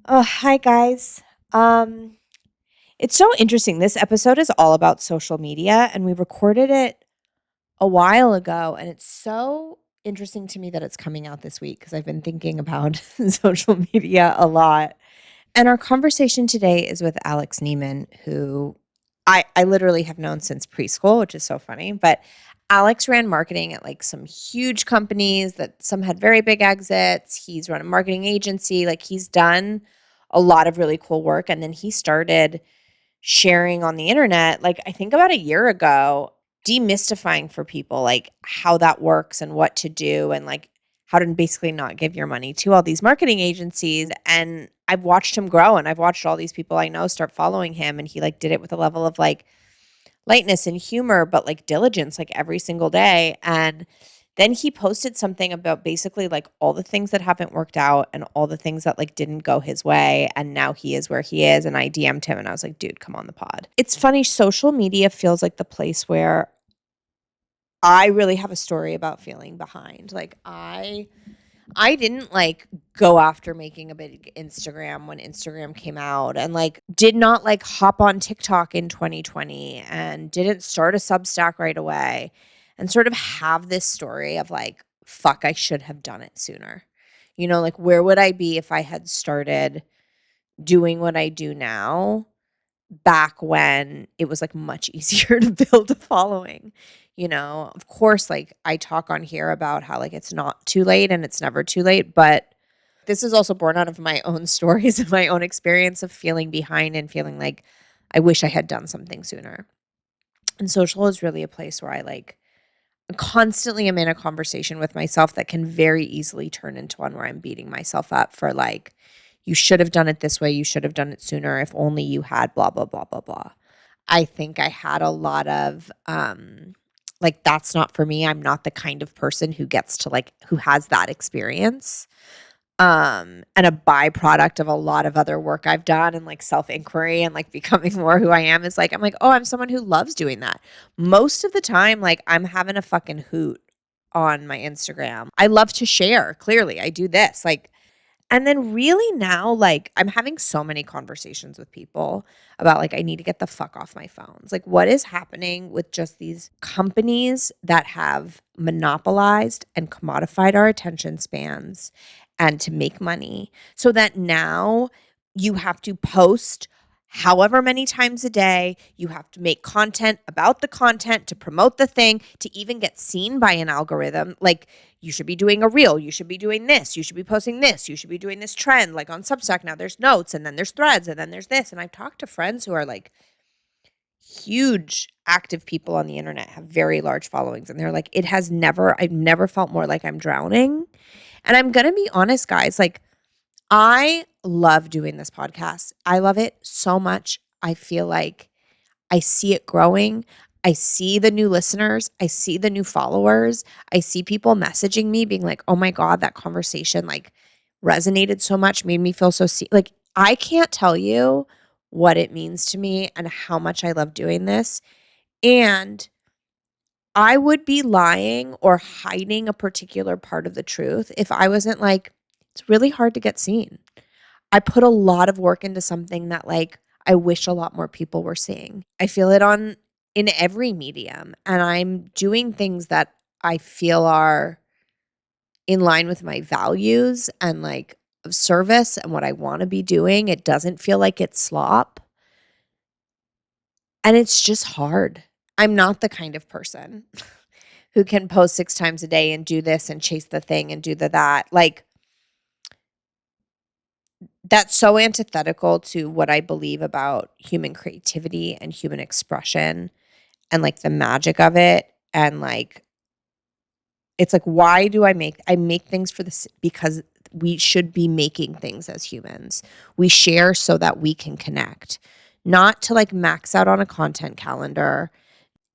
Oh, hi guys. Um, it's so interesting. This episode is all about social media, and we recorded it a while ago, and it's so interesting to me that it's coming out this week because I've been thinking about social media a lot. And our conversation today is with Alex Neiman, who I literally have known since preschool, which is so funny. But Alex ran marketing at like some huge companies that some had very big exits. He's run a marketing agency. Like he's done a lot of really cool work. And then he started sharing on the internet, like I think about a year ago, demystifying for people like how that works and what to do and like how to basically not give your money to all these marketing agencies. And I've watched him grow and I've watched all these people I know start following him. And he like did it with a level of like lightness and humor, but like diligence, like every single day. And then he posted something about basically like all the things that haven't worked out and all the things that like didn't go his way. And now he is where he is. And I DM'd him and I was like, dude, come on the pod. It's funny. Social media feels like the place where I really have a story about feeling behind. Like I didn't like go after making a big Instagram when Instagram came out and like did not like hop on TikTok in 2020 and didn't start a Substack right away and sort of have this story of like, fuck, I should have done it sooner. You know, like where would I be if I had started doing what I do now back when it was like much easier to build a following? You know, of course, like I talk on here about how like it's not too late and it's never too late, but this is also born out of my own stories and my own experience of feeling behind and feeling like I wish I had done something sooner. And social is really a place where I like constantly am in a conversation with myself that can very easily turn into one where I'm beating myself up for like, you should have done it this way. You should have done it sooner. If only you had blah, blah, blah, blah, blah. I think I had a lot of like that's not for me. I'm not the kind of person who gets to like who has that experience. And a byproduct of a lot of other work I've done and like self-inquiry and like becoming more who I am is like I'm like, "Oh, I'm someone who loves doing that." Most of the time like I'm having a fucking hoot on my Instagram. I love to share. Clearly, I do this. Like and then really now, like, I'm having so many conversations with people about like, I need to get the fuck off my phones. Like, what is happening with just these companies that have monopolized and commodified our attention spans and to make money so that now you have to post however many times a day, you have to make content about the content to promote the thing, to even get seen by an algorithm. Like, you should be doing a reel, you should be doing this, you should be posting this, you should be doing this trend. Like on Substack now there's notes and then there's threads and then there's this. And I've talked to friends who are like huge active people on the internet, have very large followings. And they're like, I've never felt more like I'm drowning. And I'm going to be honest, guys, like I love doing this podcast. I love it so much. I feel like I see it growing. I see the new listeners. I see the new followers. I see people messaging me being like, "Oh my God, that conversation like resonated so much, made me feel so like I can't tell you what it means to me and how much I love doing this. And I would be lying or hiding a particular part of the truth if I wasn't like, it's really hard to get seen. I put a lot of work into something that like I wish a lot more people were seeing. I feel it on in every medium and I'm doing things that I feel are in line with my values and like of service and what I want to be doing. It doesn't feel like it's slop and it's just hard. I'm not the kind of person who can post 6 times a day and do this and chase the thing and do the that. Like that's so antithetical to what I believe about human creativity and human expression and like the magic of it. And like, it's like, why do I make things for this? Because we should be making things as humans. We share so that we can connect, not to like max out on a content calendar.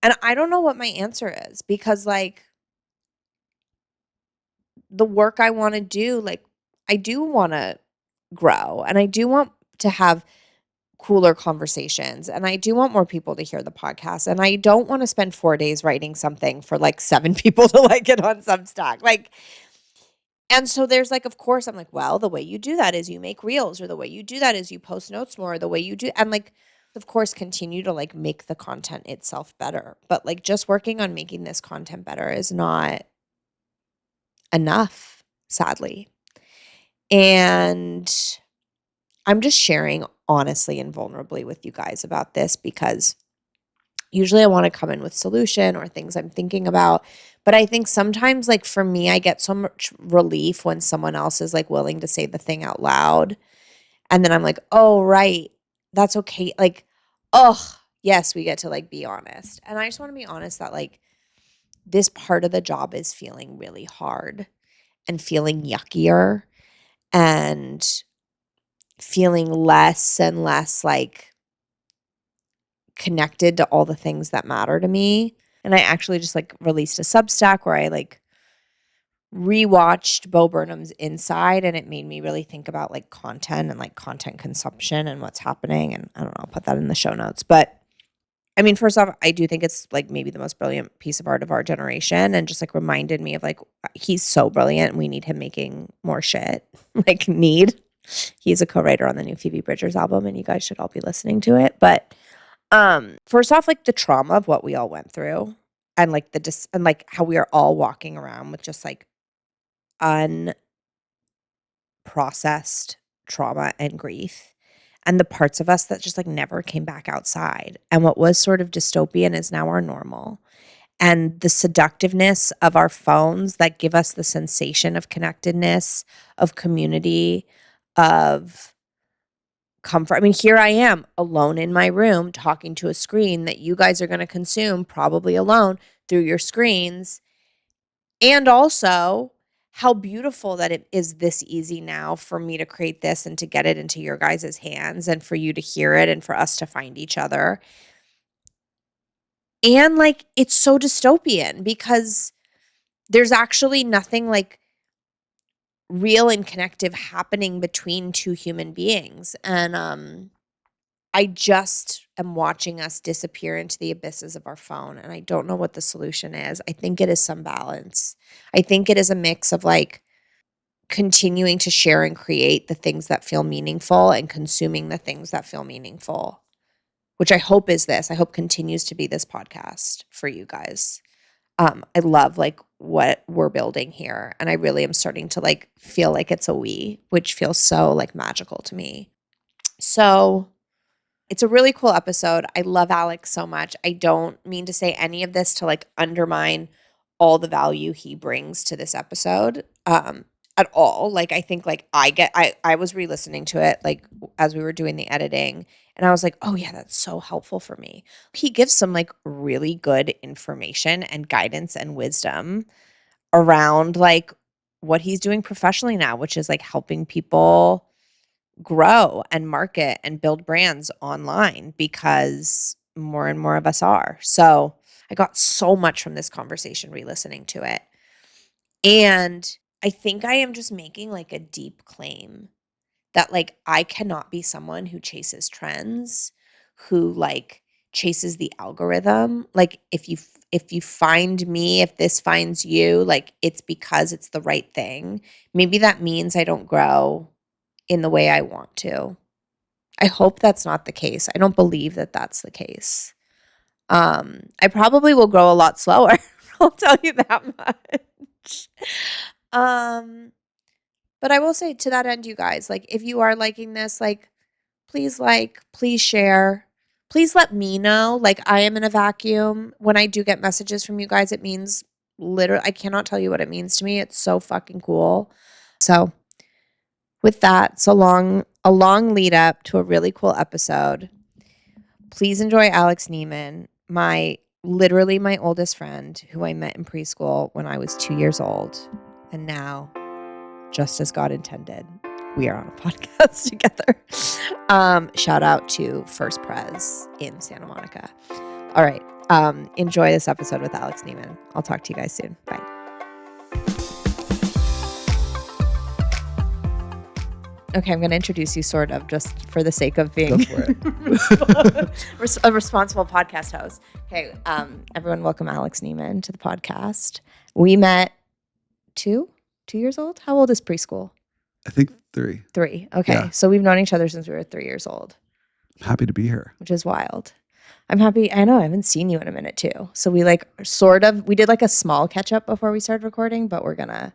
And I don't know what my answer is because like the work I want to do, like I do want to grow and I do want to have cooler conversations and I do want more people to hear the podcast and I don't want to spend 4 days writing something for like 7 people to like it on Substack. Like And so there's like, of course, I'm like, well, the way you do that is you make reels, or the way you do that is you post notes more, or the way you do, and like, of course, continue to like make the content itself better. But like just working on making this content better is not enough, sadly. And I'm just sharing honestly and vulnerably with you guys about this because usually I want to come in with solution or things I'm thinking about. But I think sometimes, like for me, I get so much relief when someone else is like willing to say the thing out loud. And then I'm like, oh, right. That's okay. Like, oh, yes, we get to like be honest. And I just want to be honest that like this part of the job is feeling really hard and feeling yuckier and feeling less and less like connected to all the things that matter to me. And I actually just like released a Substack where I like rewatched Bo Burnham's Inside, and it made me really think about like content and like content consumption and what's happening. And I don't know, I'll put that in the show notes. But I mean, first off, I do think it's like maybe the most brilliant piece of art of our generation, and just like reminded me of like he's so brilliant and we need him making more shit. Like he's a co-writer on the new Phoebe Bridgers album, and you guys should all be listening to it. But first off, like the trauma of what we all went through, and like and like how we are all walking around with just like unprocessed trauma and grief, and the parts of us that just like never came back outside, and what was sort of dystopian is now our normal, and the seductiveness of our phones that give us the sensation of connectedness, of community, of comfort. I mean, here I am alone in my room talking to a screen that you guys are going to consume probably alone through your screens. And also how beautiful that it is this easy now for me to create this and to get it into your guys' hands and for you to hear it and for us to find each other. And like, it's so dystopian because there's actually nothing like real and connective happening between two human beings. And I just am watching us disappear into the abysses of our phone, and I don't know what the solution is. I think it is some balance. I think it is a mix of like continuing to share and create the things that feel meaningful and consuming the things that feel meaningful, which I hope is this. I hope continues to be this podcast for you guys. I love like what we're building here, and I really am starting to like feel like it's a we, which feels so like magical to me. So it's a really cool episode. I love Alex so much. I don't mean to say any of this to like undermine all the value he brings to this episode at all. Like I think like I was re-listening to it like as we were doing the editing, and I was like, oh yeah, that's so helpful for me. He gives some like really good information and guidance and wisdom around like what he's doing professionally now, which is like helping people grow and market and build brands online because more and more of us are. So I got so much from this conversation re-listening to it. And I think I am just making like a deep claim that like I cannot be someone who chases trends, who like chases the algorithm. Like if you find me, if this finds you, like it's because it's the right thing. Maybe that means I don't grow in the way I want to. I hope that's not the case. I don't believe that that's the case. I probably will grow a lot slower. I'll tell you that much. But I will say to that end, you guys, like if you are liking this, like, please share. Please let me know. Like I am in a vacuum. When I do get messages from you guys, it means literally, I cannot tell you what it means to me. It's so fucking cool. So with that, it's a long lead up to a really cool episode. Please enjoy Alex Neiman, literally my oldest friend who I met in preschool when I was 2 years old. And now, just as God intended, we are on a podcast together. Shout out to First Pres in Santa Monica. All right. Enjoy this episode with Alex Neiman. I'll talk to you guys soon. Bye. Okay, I'm going to introduce you sort of just for the sake of being a responsible podcast host. Okay, everyone welcome Alex Neiman to the podcast. We met two 2 years old? How old is preschool? I think 3. 3. Okay. Yeah. So we've known each other since we were 3 years old. I'm happy to be here. Which is wild. I'm happy. I know I haven't seen you in a minute too. So we we did like a small catch up before we started recording, but we're going to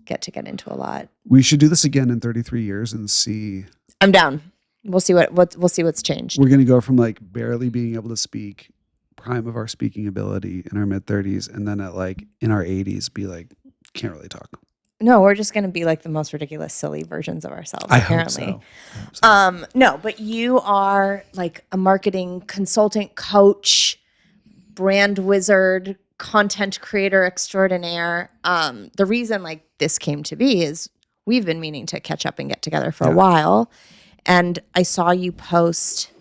get into a lot. We should do this again in 33 years and see. I'm down. We'll see we'll see what's changed. We're going to go from like barely being able to speak, prime of our speaking ability in our mid 30s, and then at like in our 80s be like, can't really talk. No, we're just going to be like the most ridiculous, silly versions of ourselves, apparently. I hope so. No, but you are like a marketing consultant, coach, brand wizard, content creator extraordinaire. The reason like this came to be is we've been meaning to catch up and get together for a while. And I saw you post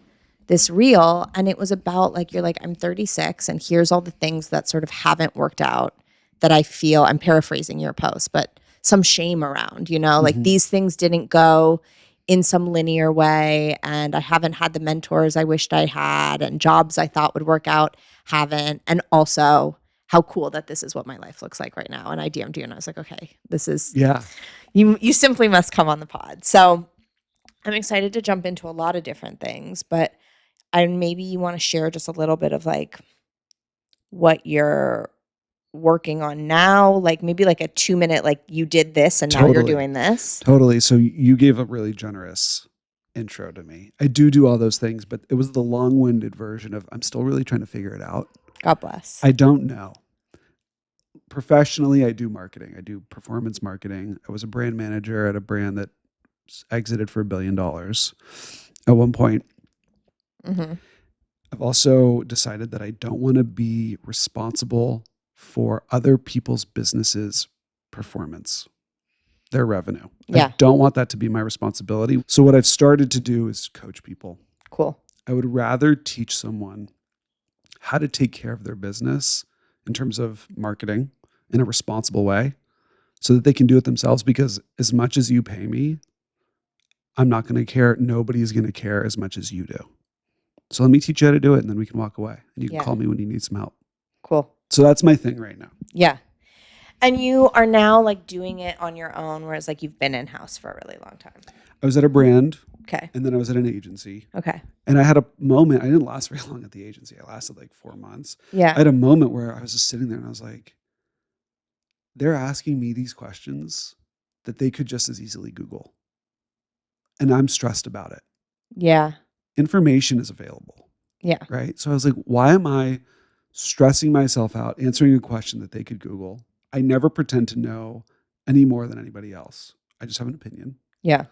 this reel, and it was about like, you're like, I'm 36 and here's all the things that sort of haven't worked out that I feel, I'm paraphrasing your post, but some shame around, like these things didn't go in some linear way, and I haven't had the mentors I wished I had, and jobs I thought would work out haven't, and also how cool that this is what my life looks like right now. And I DM'd you and I was like, okay, this is, you simply must come on the pod. So I'm excited to jump into a lot of different things, but maybe you want to share just a little bit of like what you're working on now, like maybe like a 2-minute, like you did this and now you're doing this. Totally. So you gave a really generous intro to me. I do all those things, but it was the long-winded version of I'm still really trying to figure it out. God bless. I don't know. Professionally, I do marketing. I do performance marketing. I was a brand manager at a brand that exited for $1 billion at one point. Mm-hmm. I've also decided that I don't want to be responsible for other people's businesses' performance, their revenue. I don't want that to be my responsibility. So what I've started to do is coach people. Cool. I would rather teach someone how to take care of their business in terms of marketing in a responsible way so that they can do it themselves, because as much as you pay me, I'm not going to care. Nobody's going to care as much as you do. So let me teach you how to do it, and then we can walk away. And you can call me when you need some help. Cool. So that's my thing right now. Yeah. And you are now like doing it on your own, whereas like you've been in-house for a really long time. I was at a brand. Okay. And then I was at an agency. Okay. And I had a moment, I didn't last very long at the agency. I lasted like 4 months. Yeah. I had a moment where I was just sitting there and I was like, they're asking me these questions that they could just as easily Google. And I'm stressed about it. Yeah. Information is available. Yeah. Right. So I was like, why am I stressing myself out answering a question that they could Google? I never pretend to know any more than anybody else. I just have an opinion. Yeah.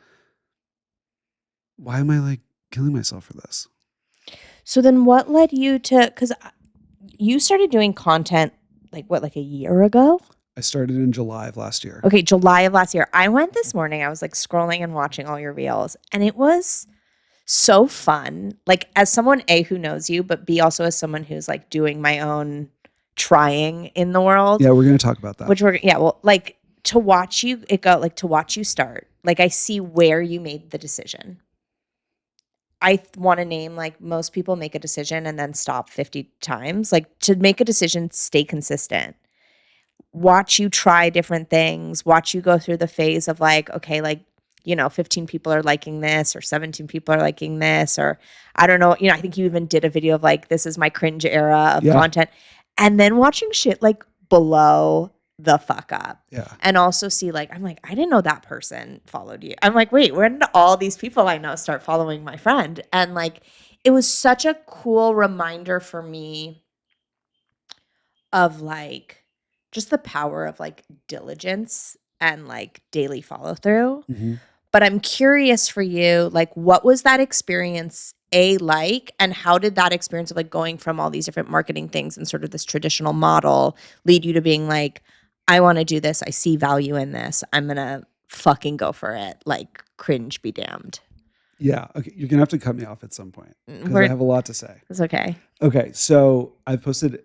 Why am I like killing myself for this? So then what led you to, because you started doing content like a year ago? I started in July of last year. Okay, July of last year. I went this morning, I was like scrolling and watching all your reels, and it was so fun. Like as someone A, who knows you, but B, also as someone who's like doing my own trying in the world. Yeah, we're going to talk about that. Like to watch you, to watch you start, like I see where you made the decision. I want to name, like most people make a decision and then stop 50 times. Like to make a decision, stay consistent. Watch you try different things. Watch you go through the phase of like, okay, like, 15 people are liking this or 17 people are liking this, or I don't know. I think you even did a video of like, this is my cringe era of content. And then watching shit like blow the fuck up. Yeah. And also see like, I'm like, I didn't know that person followed you. I'm like, wait, when did all these people I know start following my friend? And like, it was such a cool reminder for me of like, just the power of like diligence and like daily follow through. Mm-hmm. But I'm curious for you, like, what was that experience like, and how did that experience of like going from all these different marketing things and sort of this traditional model lead you to being like, I want to do this. I see value in this. I'm going to fucking go for it. Like cringe be damned. Yeah. Okay. You're going to have to cut me off at some point because I have a lot to say. It's okay. Okay. So I've posted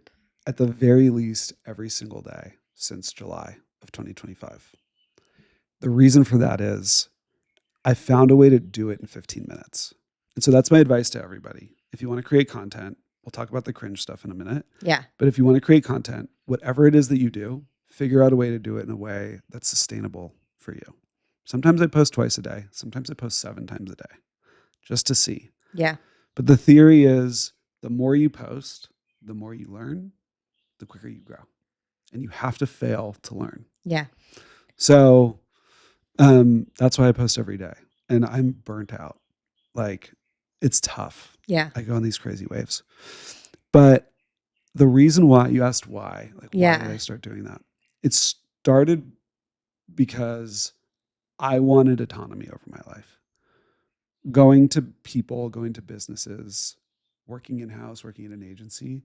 at the very least every single day since July of 2025. The reason for that is I found a way to do it in 15 minutes. And so that's my advice to everybody. If you want to create content, we'll talk about the cringe stuff in a minute. Yeah. But if you want to create content, whatever it is that you do, figure out a way to do it in a way that's sustainable for you. Sometimes I post twice a day. Sometimes I post 7 times a day just to see. Yeah. But the theory is the more you post, the more you learn, the quicker you grow. And you have to fail to learn. Yeah. So that's why I post every day. And I'm burnt out. Like, it's tough. Yeah. I go on these crazy waves. But the reason why, you asked why, like, why did I start doing that? It started because I wanted autonomy over my life. Going to people, going to businesses, working in-house, working in an agency,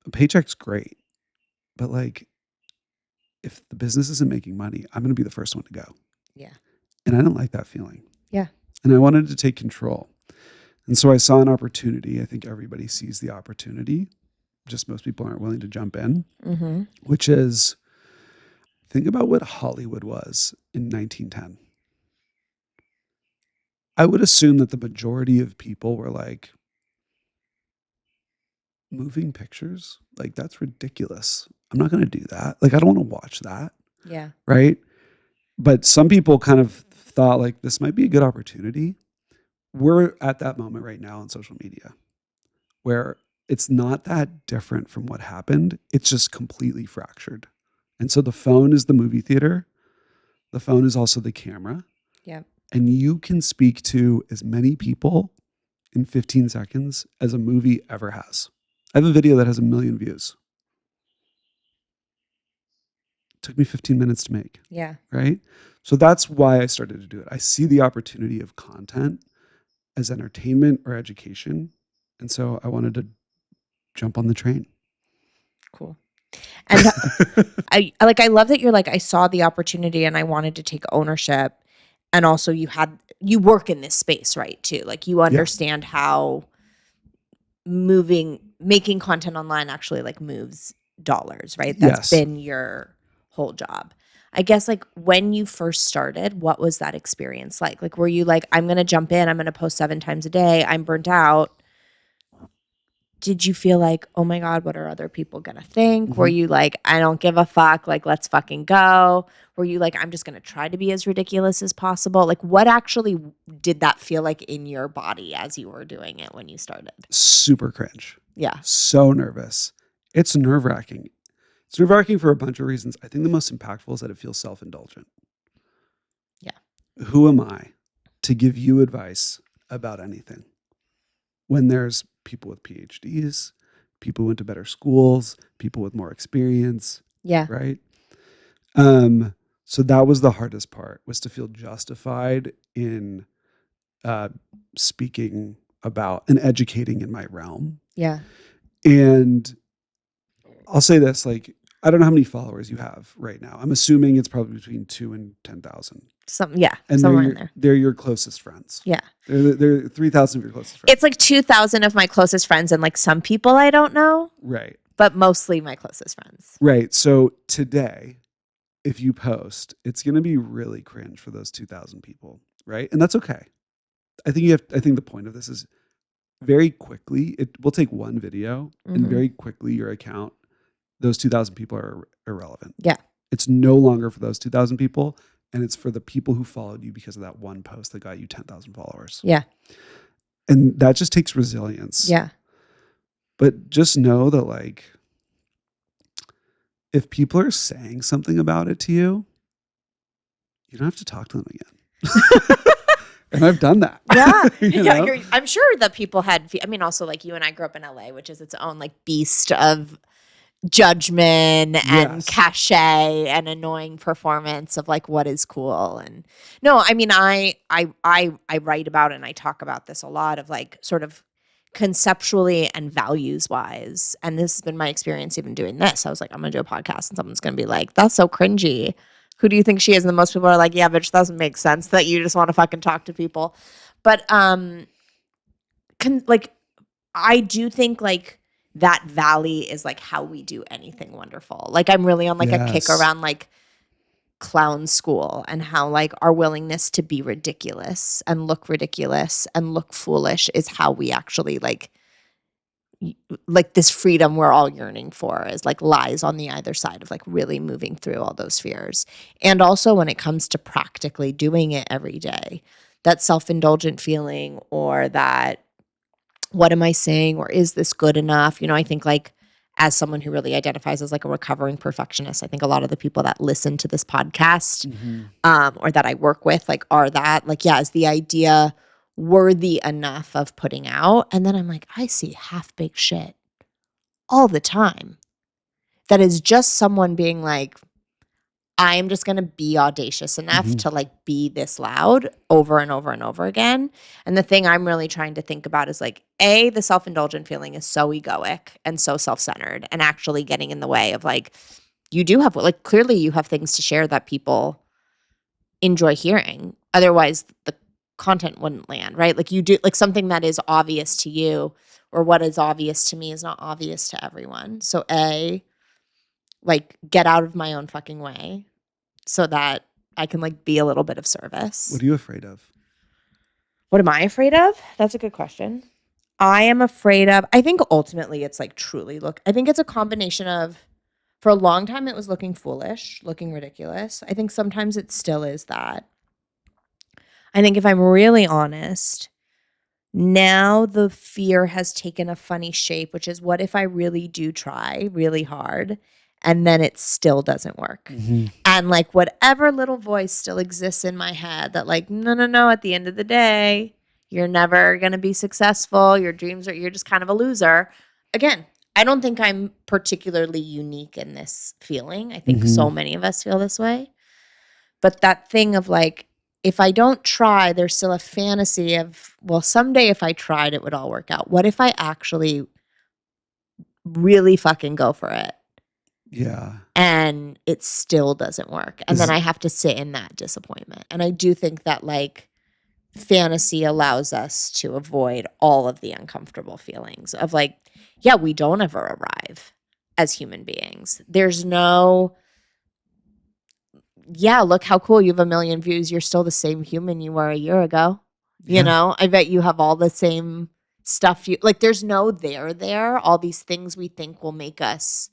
a paycheck's great. But like, if the business isn't making money, I'm going to be the first one to go. Yeah. And I don't like that feeling. Yeah. And I wanted to take control. And so I saw an opportunity. I think everybody sees the opportunity. Just most people aren't willing to jump in, which is, think about what Hollywood was in 1910. I would assume that the majority of people were like, moving pictures? Like, that's ridiculous. I'm not going to do that. Like, I don't want to watch that. Yeah. Right? But some people kind of thought like, this might be a good opportunity. We're at that moment right now on social media where it's not that different from what happened. It's just completely fractured. And so the phone is the movie theater. The phone is also the camera. Yeah. And you can speak to as many people in 15 seconds as a movie ever has. I have a video that has 1 million views. It took me 15 minutes to make. Yeah. Right? So that's why I started to do it. I see the opportunity of content as entertainment or education. And so I wanted to jump on the train. Cool. And I love that you're like, I saw the opportunity and I wanted to take ownership. And also you work in this space, right? Too. Like, you understand how making content online actually like moves dollars, right? That's been your whole job. I guess, like, when you first started, what was that experience like? Like, were you like, I'm going to jump in, I'm going to post 7 times a day, I'm burnt out? Did you feel like, oh my God, what are other people going to think? Were you like, I don't give a fuck, like, let's fucking go? Were you like, I'm just going to try to be as ridiculous as possible? Like, what actually did that feel like in your body as you were doing it when you started? Super cringe. Yeah. So nervous. It's nerve-wracking. It's nerve-wracking for a bunch of reasons. I think the most impactful is that it feels self-indulgent. Yeah. Who am I to give you advice about anything when there's people with PhDs, people who went to better schools, people with more experience? Yeah. Right? So that was the hardest part, was to feel justified in speaking about and educating in my realm. Yeah. And I'll say this, like, I don't know how many followers you have right now. I'm assuming it's probably between 2 and 10,000. And somewhere in there. They're your closest friends. Yeah. They're 3,000 of your closest friends. It's like 2,000 of my closest friends and like some people I don't know. Right. But mostly my closest friends. Right. So today, if you post, it's going to be really cringe for those 2,000 people. Right. And that's okay. I think the point of this is very quickly, it will take one video and very quickly your account, those 2,000 people are irrelevant. Yeah. It's no longer for those 2,000 people. And it's for the people who followed you because of that one post that got you 10,000 followers. Yeah. And that just takes resilience. Yeah. But just know that, like, if people are saying something about it to you, you don't have to talk to them again. And I've done that. Yeah. You know? I'm sure that people had, I mean, also like you and I grew up in LA, which is its own like beast of judgment and cachet and annoying performance of like what is cool. And no, I mean, I write about and I talk about this a lot of like sort of conceptually and values wise. And this has been my experience even doing this. I was like, I'm gonna do a podcast and someone's gonna be like, that's so cringy. Who do you think she is? And then most people are like, yeah, bitch, that doesn't make sense that you just want to fucking talk to people. But like, I do think like that valley is like how we do anything wonderful. Like, I'm really on like a kick around like clown school and how like our willingness to be ridiculous and look foolish is how we actually like like this freedom we're all yearning for is like lies on the either side of like really moving through all those fears. And also when it comes to practically doing it every day, that self-indulgent feeling, or that what am I saying, or is this good enough? I think like as someone who really identifies as like a recovering perfectionist, I think a lot of the people that listen to this podcast or that I work with like are that like, yeah, is the idea worthy enough of putting out? And then I'm like, I see half-baked shit all the time that is just someone being like, I am just going to be audacious enough to like be this loud over and over and over again. And the thing I'm really trying to think about is like, the self-indulgent feeling is so egoic and so self-centered and actually getting in the way of like, you do have like, clearly you have things to share that people enjoy hearing. Otherwise the content wouldn't land, right? Like you do like something that is obvious to you, or what is obvious to me is not obvious to everyone. So like get out of my own fucking way so that I can like be a little bit of service. What are you afraid of? What am I afraid of? That's a good question. I am afraid of, I think ultimately it's like truly I think it's a combination of, for a long time it was looking foolish, looking ridiculous. I think sometimes it still is that. I think if I'm really honest, now the fear has taken a funny shape, which is what if I really do try really hard and then it still doesn't work? And like whatever little voice still exists in my head that like, no, at the end of the day, you're never going to be successful. Your dreams you're just kind of a loser. Again, I don't think I'm particularly unique in this feeling. I think so many of us feel this way. But that thing of like, if I don't try, there's still a fantasy of, well, someday if I tried, it would all work out. What if I actually really fucking go for it? Yeah. And it still doesn't work. And then I have to sit in that disappointment. And I do think that like fantasy allows us to avoid all of the uncomfortable feelings of like, yeah, we don't ever arrive as human beings. There's no, yeah, look how cool, you have 1 million views. You're still the same human you were a year ago. I bet you have all the same stuff. There's no there. All these things we think will make us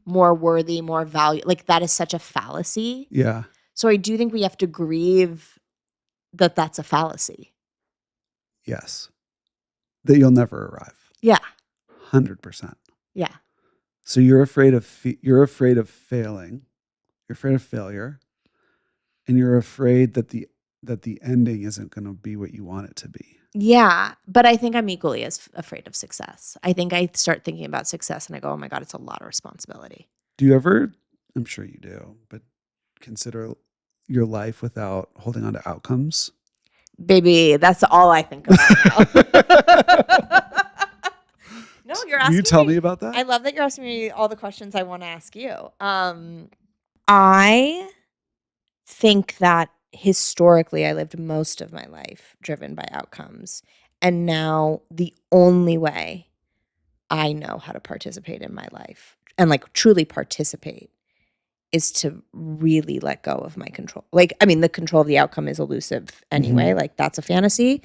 more worthy, more value. Like that is such a fallacy. Yeah. So I do think we have to grieve that that's a fallacy. Yes. That you'll never arrive. Yeah. 100%. Yeah. So you're afraid of failing. You're afraid of failure. And you're afraid that the ending isn't going to be what you want it to be. Yeah, but I think I'm equally as afraid of success. I think I start thinking about success and I go, oh my God, it's a lot of responsibility. Do you ever, I'm sure you do, but consider your life without holding on to outcomes? Baby, that's all I think about now. No, you're asking Can you tell me about that? I love that you're asking me all the questions I want to ask you. I think that historically I lived most of my life driven by outcomes. And now the only way I know how to participate in my life and like truly participate is to really let go of my control. Like, I mean, the control of the outcome is elusive anyway. Like that's a fantasy.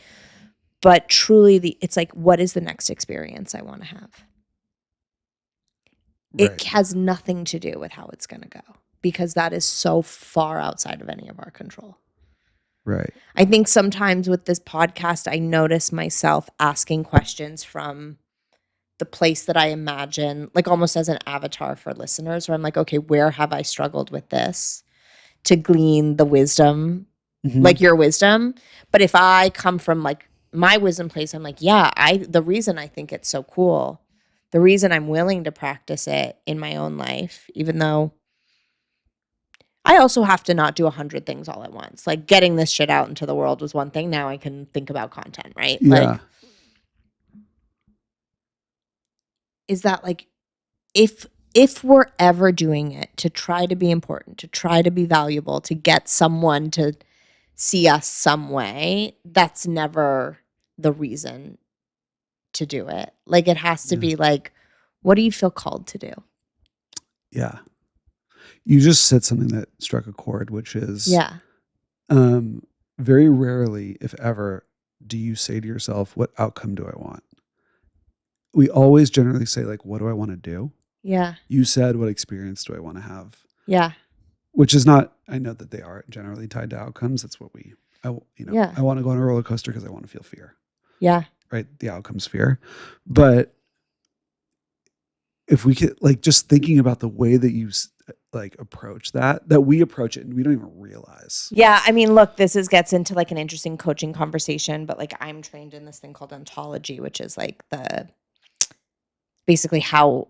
But truly it's like, what is the next experience I want to have? Right. It has nothing to do with how it's going to go, because that is so far outside of any of our control. Right. I think sometimes with this podcast, I notice myself asking questions from the place that I imagine, like almost as an avatar for listeners, where I'm like, okay, where have I struggled with this, to glean the wisdom, like your wisdom. But if I come from like my wisdom place, I'm like, yeah, the reason I think it's so cool, the reason I'm willing to practice it in my own life, even though I also have to not do 100 things all at once. Like getting this shit out into the world was one thing. Now I can think about content, right? Yeah. Like, is that like, if we're ever doing it to try to be important, to try to be valuable, to get someone to see us some way, that's never the reason to do it. Like it has to be like, what do you feel called to do? Yeah. You just said something that struck a chord, which is very rarely, if ever, do you say to yourself, what outcome do I want? we always generally say like, what do I want to do? Yeah. You said, what experience do I want to have? Yeah. Which is not, I know that they are generally tied to outcomes. That's what Yeah. I want to go on a roller coaster because I want to feel fear, Yeah. right? The outcome's fear. But if we could like just thinking about the way that you like approach that we approach it and we don't even realize. Yeah. I mean, look, gets into like an interesting coaching conversation, but like I'm trained in this thing called ontology, which is like basically how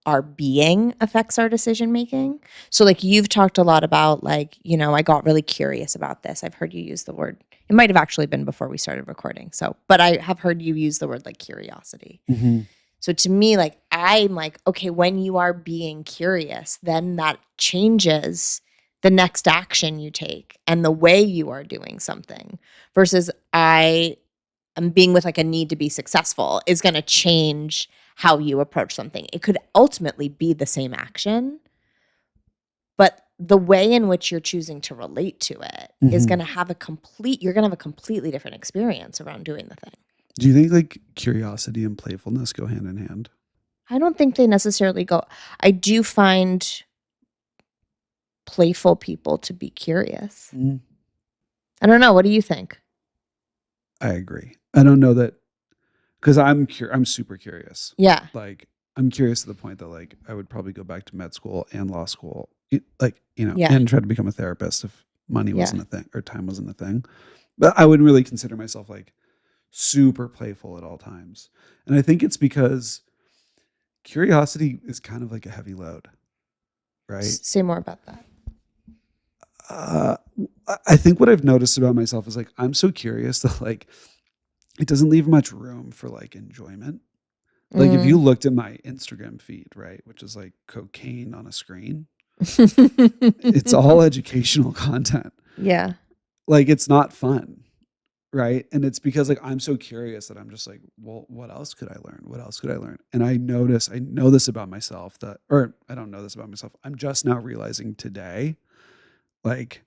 our being affects our decision making. So like you've talked a lot about like, I got really curious about this. I've heard you use the word. It might have actually been before we started recording. But I have heard you use the word like curiosity. Mm-hmm. So to me, like I'm like, okay, when you are being curious, then that changes the next action you take and the way you are doing something versus I am being with like a need to be successful is going to change how you approach something. It could ultimately be the same action, but the way in which you're choosing to relate to it is going to have you're going to have a completely different experience around doing the thing. Do you think like curiosity and playfulness go hand in hand? I don't think they necessarily go. I do find playful people to be curious. Mm. I don't know. What do you think? I agree. I don't know that because I'm super curious. Yeah. Like I'm curious to the point that like I would probably go back to med school and law school, and try to become a therapist if money wasn't a thing or time wasn't a thing. But I wouldn't really consider myself like super playful at all times. And I think it's because curiosity is kind of like a heavy load, right? Say more about that. I think what I've noticed about myself is like I'm so curious that like it doesn't leave much room for like enjoyment. Like if you looked at my Instagram feed, right, which is like cocaine on a screen, it's all educational content. Yeah. Like it's not fun. Right. And it's because like I'm so curious that I'm just like, well, what else could I learn? What else could I learn? And I know this about myself or I don't know this about myself. I'm just now realizing today, like,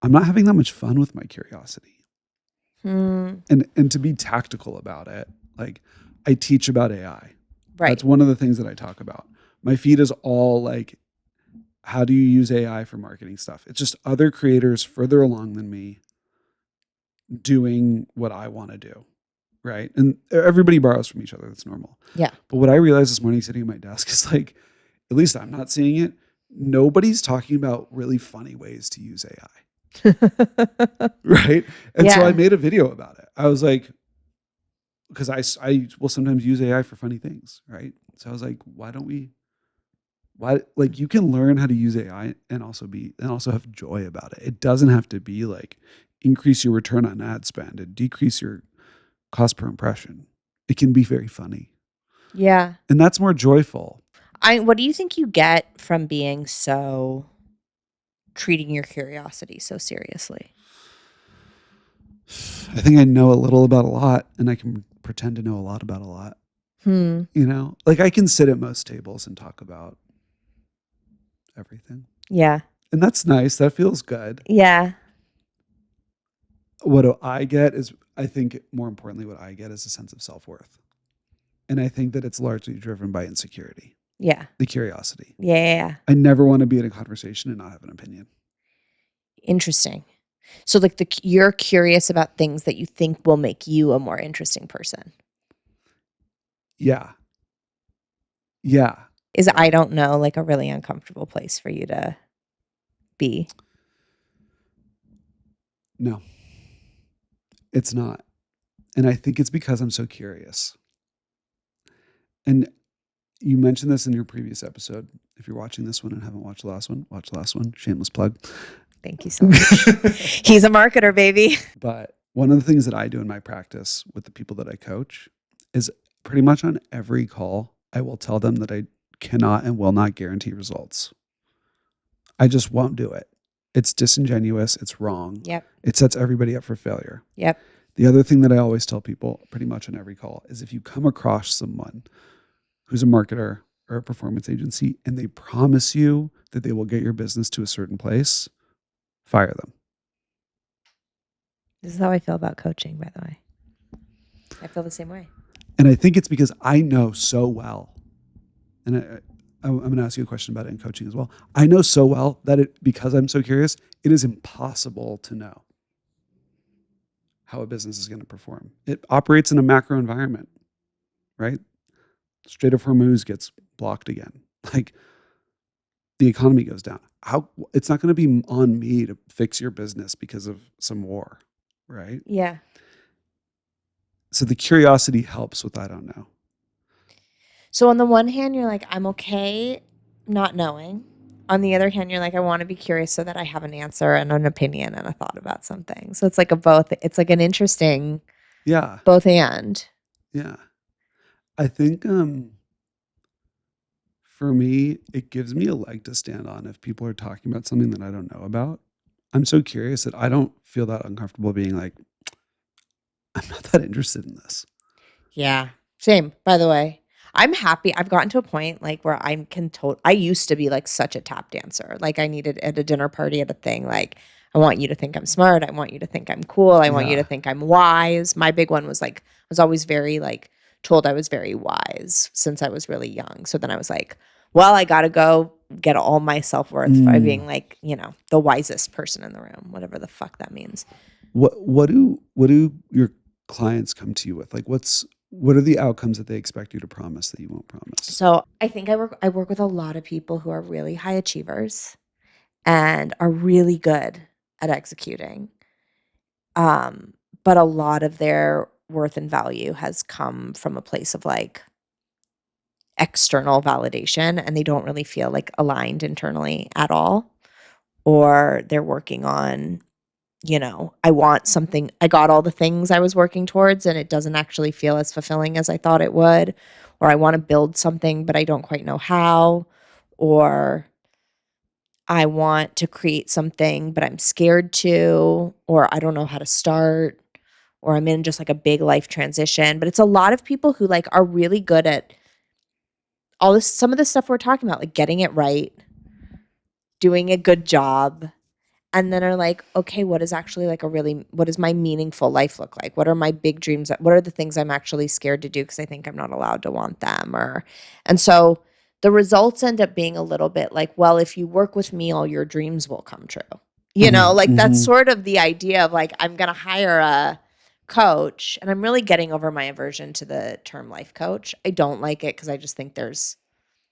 I'm not having that much fun with my curiosity. And to be tactical about it, like I teach about AI. Right. That's one of the things that I talk about. My feed is all like, how do you use AI for marketing stuff? It's just other creators further along than me doing what I want to do. Right. And everybody borrows from each other. That's normal. Yeah. But what I realized this morning sitting at my desk is like, at least I'm not seeing it. Nobody's talking about really funny ways to use AI. Right. And so I made a video about it. I was like, because I will sometimes use AI for funny things. Right. So I was like, like you can learn how to use AI and also have joy about it. It doesn't have to be like increase your return on ad spend and decrease your cost per impression. It can be very funny. Yeah. And that's more joyful. What do you think you get from being treating your curiosity so seriously? I think I know a little about a lot and I can pretend to know a lot about a lot. Like I can sit at most tables and talk about everything. Yeah. And that's nice. That feels good. Yeah. What do I get is, I think more importantly, what I get is a sense of self-worth. And I think that it's largely driven by insecurity. Yeah. The curiosity. Yeah. I never want to be in a conversation and not have an opinion. Interesting. So like you're curious about things that you think will make you a more interesting person. Yeah. Yeah. Is I don't know, like a really uncomfortable place for you to be? No, it's not. And I think it's because I'm so curious. And you mentioned this in your previous episode. If you're watching this one and haven't watched the last one, watch the last one. Shameless plug. Thank you so much. He's a marketer, baby. But one of the things that I do in my practice with the people that I coach is pretty much on every call, I will tell them that I cannot and will not guarantee results. I just won't do it. It's disingenuous. It's wrong. Yep. It sets everybody up for failure. Yep. The other thing that I always tell people pretty much on every call is if you come across someone who's a marketer or a performance agency and they promise you that they will get your business to a certain place, fire them. This is how I feel about coaching, by the way. I feel the same way. And I think it's because I know so well, and I'm going to ask you a question about it in coaching as well. I know so well that because I'm so curious, it is impossible to know how a business is going to perform. It operates in a macro environment, right? Strait of Hormuz gets blocked again. Like the economy goes down. It's not going to be on me to fix your business because of some war, right? Yeah. So the curiosity helps with I don't know. So on the one hand, you're like, I'm okay not knowing. On the other hand, you're like, I want to be curious so that I have an answer and an opinion and a thought about something. So it's like a both. It's like an interesting Yeah. both and. Yeah. I think for me, it gives me a leg to stand on if people are talking about something that I don't know about. I'm so curious that I don't feel that uncomfortable being like, I'm not that interested in this. Yeah. Same, by the way. I'm happy. I've gotten to a point like where I used to be like such a tap dancer. Like I needed at a dinner party at a thing, like I want you to think I'm smart. I want you to think I'm cool. I want you to Yeah. think I'm wise. My big one was like, I was always very like told I was very wise since I was really young. So then I was like, well, I got to go get all my self-worth by being like, the wisest person in the room, whatever the fuck that means. What do your clients come to you with? Like what are the outcomes that they expect you to promise that you won't promise? So I think I work with a lot of people who are really high achievers and are really good at executing. But a lot of their worth and value has come from a place of like external validation, and they don't really feel like aligned internally at all. Or they're working on, I want something, I got all the things I was working towards and it doesn't actually feel as fulfilling as I thought it would. Or I want to build something, but I don't quite know how. Or I want to create something, but I'm scared to, or I don't know how to start, or I'm in just like a big life transition. But it's a lot of people who like are really good at all this, some of the stuff we're talking about, like getting it right, doing a good job, and then are like, okay, what is actually like what does my meaningful life look like? What are my big dreams? What are the things I'm actually scared to do because I think I'm not allowed to want them? And so the results end up being a little bit like, well, if you work with me, all your dreams will come true. Like that's sort of the idea of like, I'm going to hire a coach, and I'm really getting over my aversion to the term life coach. I don't like it because I just think there's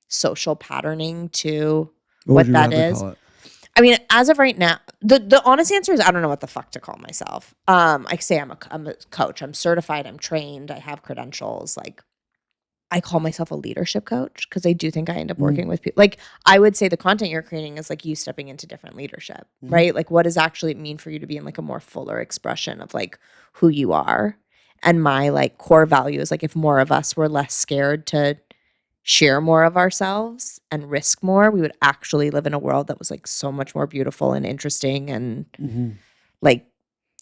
social patterning to What would what you that rather is. call it? I mean, as of right now, the honest answer is I don't know what the fuck to call myself. I say I'm a coach. I'm certified. I'm trained. I have credentials. Like, I call myself a leadership coach because I do think I end up working with people. Like, I would say the content you're creating is like you stepping into different leadership, right? Like, what does actually mean for you to be in like a more fuller expression of like who you are? And my like core value is like if more of us were less scared to share more of ourselves and risk more, we would actually live in a world that was like so much more beautiful and interesting and like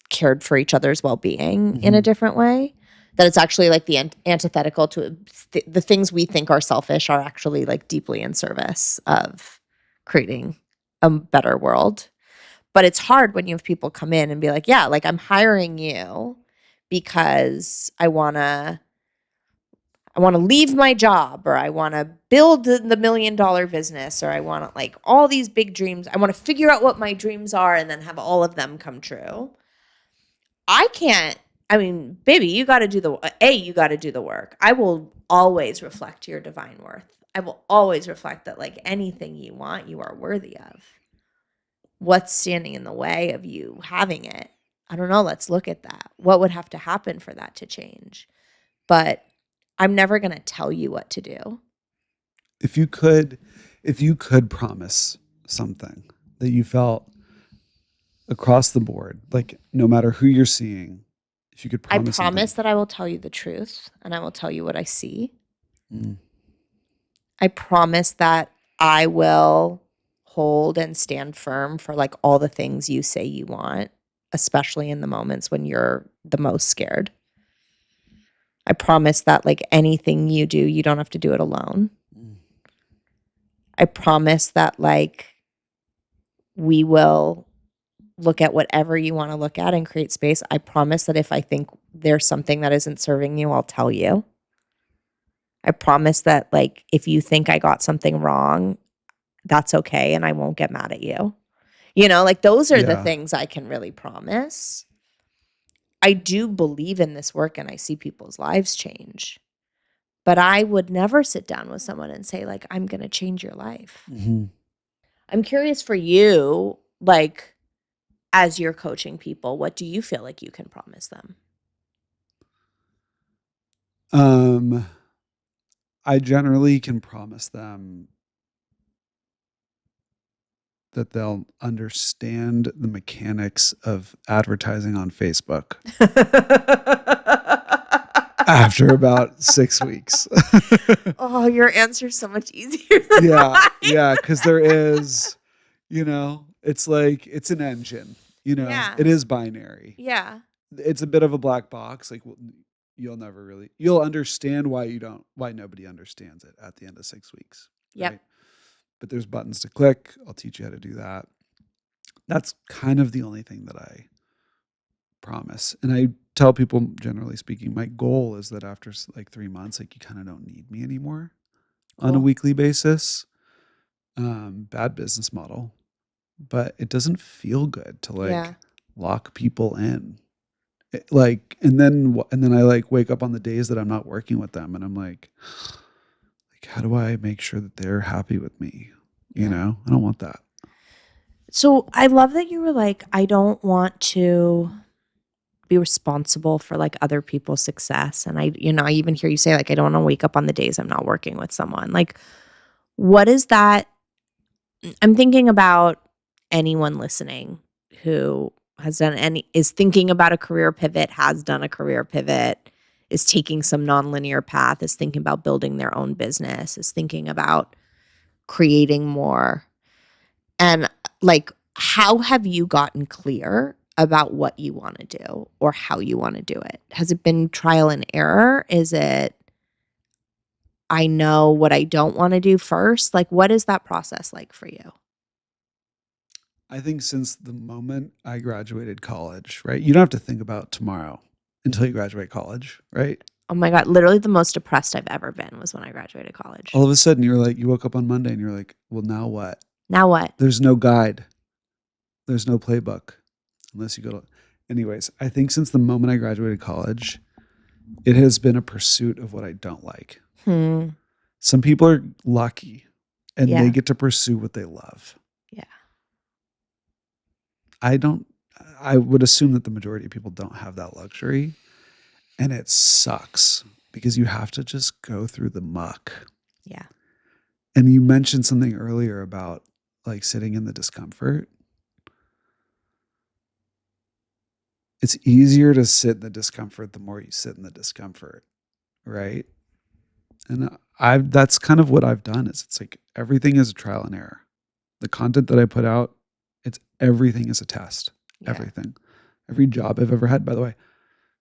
cared for each other's well-being in a different way. That it's actually like the antithetical to the things we think are selfish are actually like deeply in service of creating a better world. But it's hard when you have people come in and be like, yeah, like I'm hiring you because I want to leave my job, or I want to build the $1 million business, or I want to like all these big dreams. I want to figure out what my dreams are and then have all of them come true. I mean, baby, you got to do the work. I will always reflect your divine worth. I will always reflect that like anything you want, you are worthy of. What's standing in the way of you having it? I don't know. Let's look at that. What would have to happen for that to change? But I'm never going to tell you what to do. If you could promise something that you felt across the board, like no matter who you're seeing, if you could promise I promise that I will tell you the truth and I will tell you what I see. I promise that I will hold and stand firm for like all the things you say you want, especially in the moments when you're the most scared. I promise that like anything you do, you don't have to do it alone. I promise that like we will look at whatever you want to look at and create space. I promise that if I think there's something that isn't serving you, I'll tell you. I promise that, like, if you think I got something wrong, that's okay and I won't get mad at you. Like, those are the Yeah. things I can really promise. I do believe in this work and I see people's lives change. But I would never sit down with someone and say, like, I'm going to change your life. Mm-hmm. I'm curious for you, like, as you're coaching people, what do you feel like you can promise them? I generally can promise them that they'll understand the mechanics of advertising on Facebook after about 6 weeks. Oh, your answer's so much easier than Yeah, mine. yeah, because there is, it's like it's an engine. Yeah. It is binary. Yeah. It's a bit of a black box. Like you'll understand why nobody understands it at the end of 6 weeks. Yep. Right? But there's buttons to click. I'll teach you how to do that. That's kind of the only thing that I promise. And I tell people, generally speaking, my goal is that after like 3 months, like you kind of don't need me anymore on a Cool. weekly basis. Bad business model, but it doesn't feel good to Yeah. lock people in. And then I like wake up on the days that I'm not working with them and I'm like, how do I make sure that they're happy with me? Yeah. I don't want that. So I love that you were like, I don't want to be responsible for like other people's success. And I even hear you say, like, I don't want to wake up on the days I'm not working with someone. Like, what is that? I'm thinking about anyone listening who is thinking about a career pivot, has done a career pivot, is taking some nonlinear path, is thinking about building their own business, is thinking about creating more. And like, how have you gotten clear about what you want to do or how you want to do it? Has it been trial and error? Is it, I know what I don't want to do first? Like, what is that process like for you? I think since the moment I graduated college, right? You don't have to think about tomorrow until you graduate college, right? Oh my God, literally the most depressed I've ever been was when I graduated college. All of a sudden you woke up on Monday and you're like, well, now what? Now what? There's no guide. There's no playbook unless you go to. Anyways, I think since the moment I graduated college, it has been a pursuit of what I don't like. Some people are lucky and they get to pursue what they love. Yeah. I would assume that the majority of people don't have that luxury. And it sucks because you have to just go through the muck. Yeah. And you mentioned something earlier about like sitting in the discomfort. It's easier to sit in the discomfort the more you sit in the discomfort, right? And that's kind of what I've done is it's like everything is a trial and error. The content that I put out, everything is a test. Yeah. Everything. Every job I've ever had, by the way,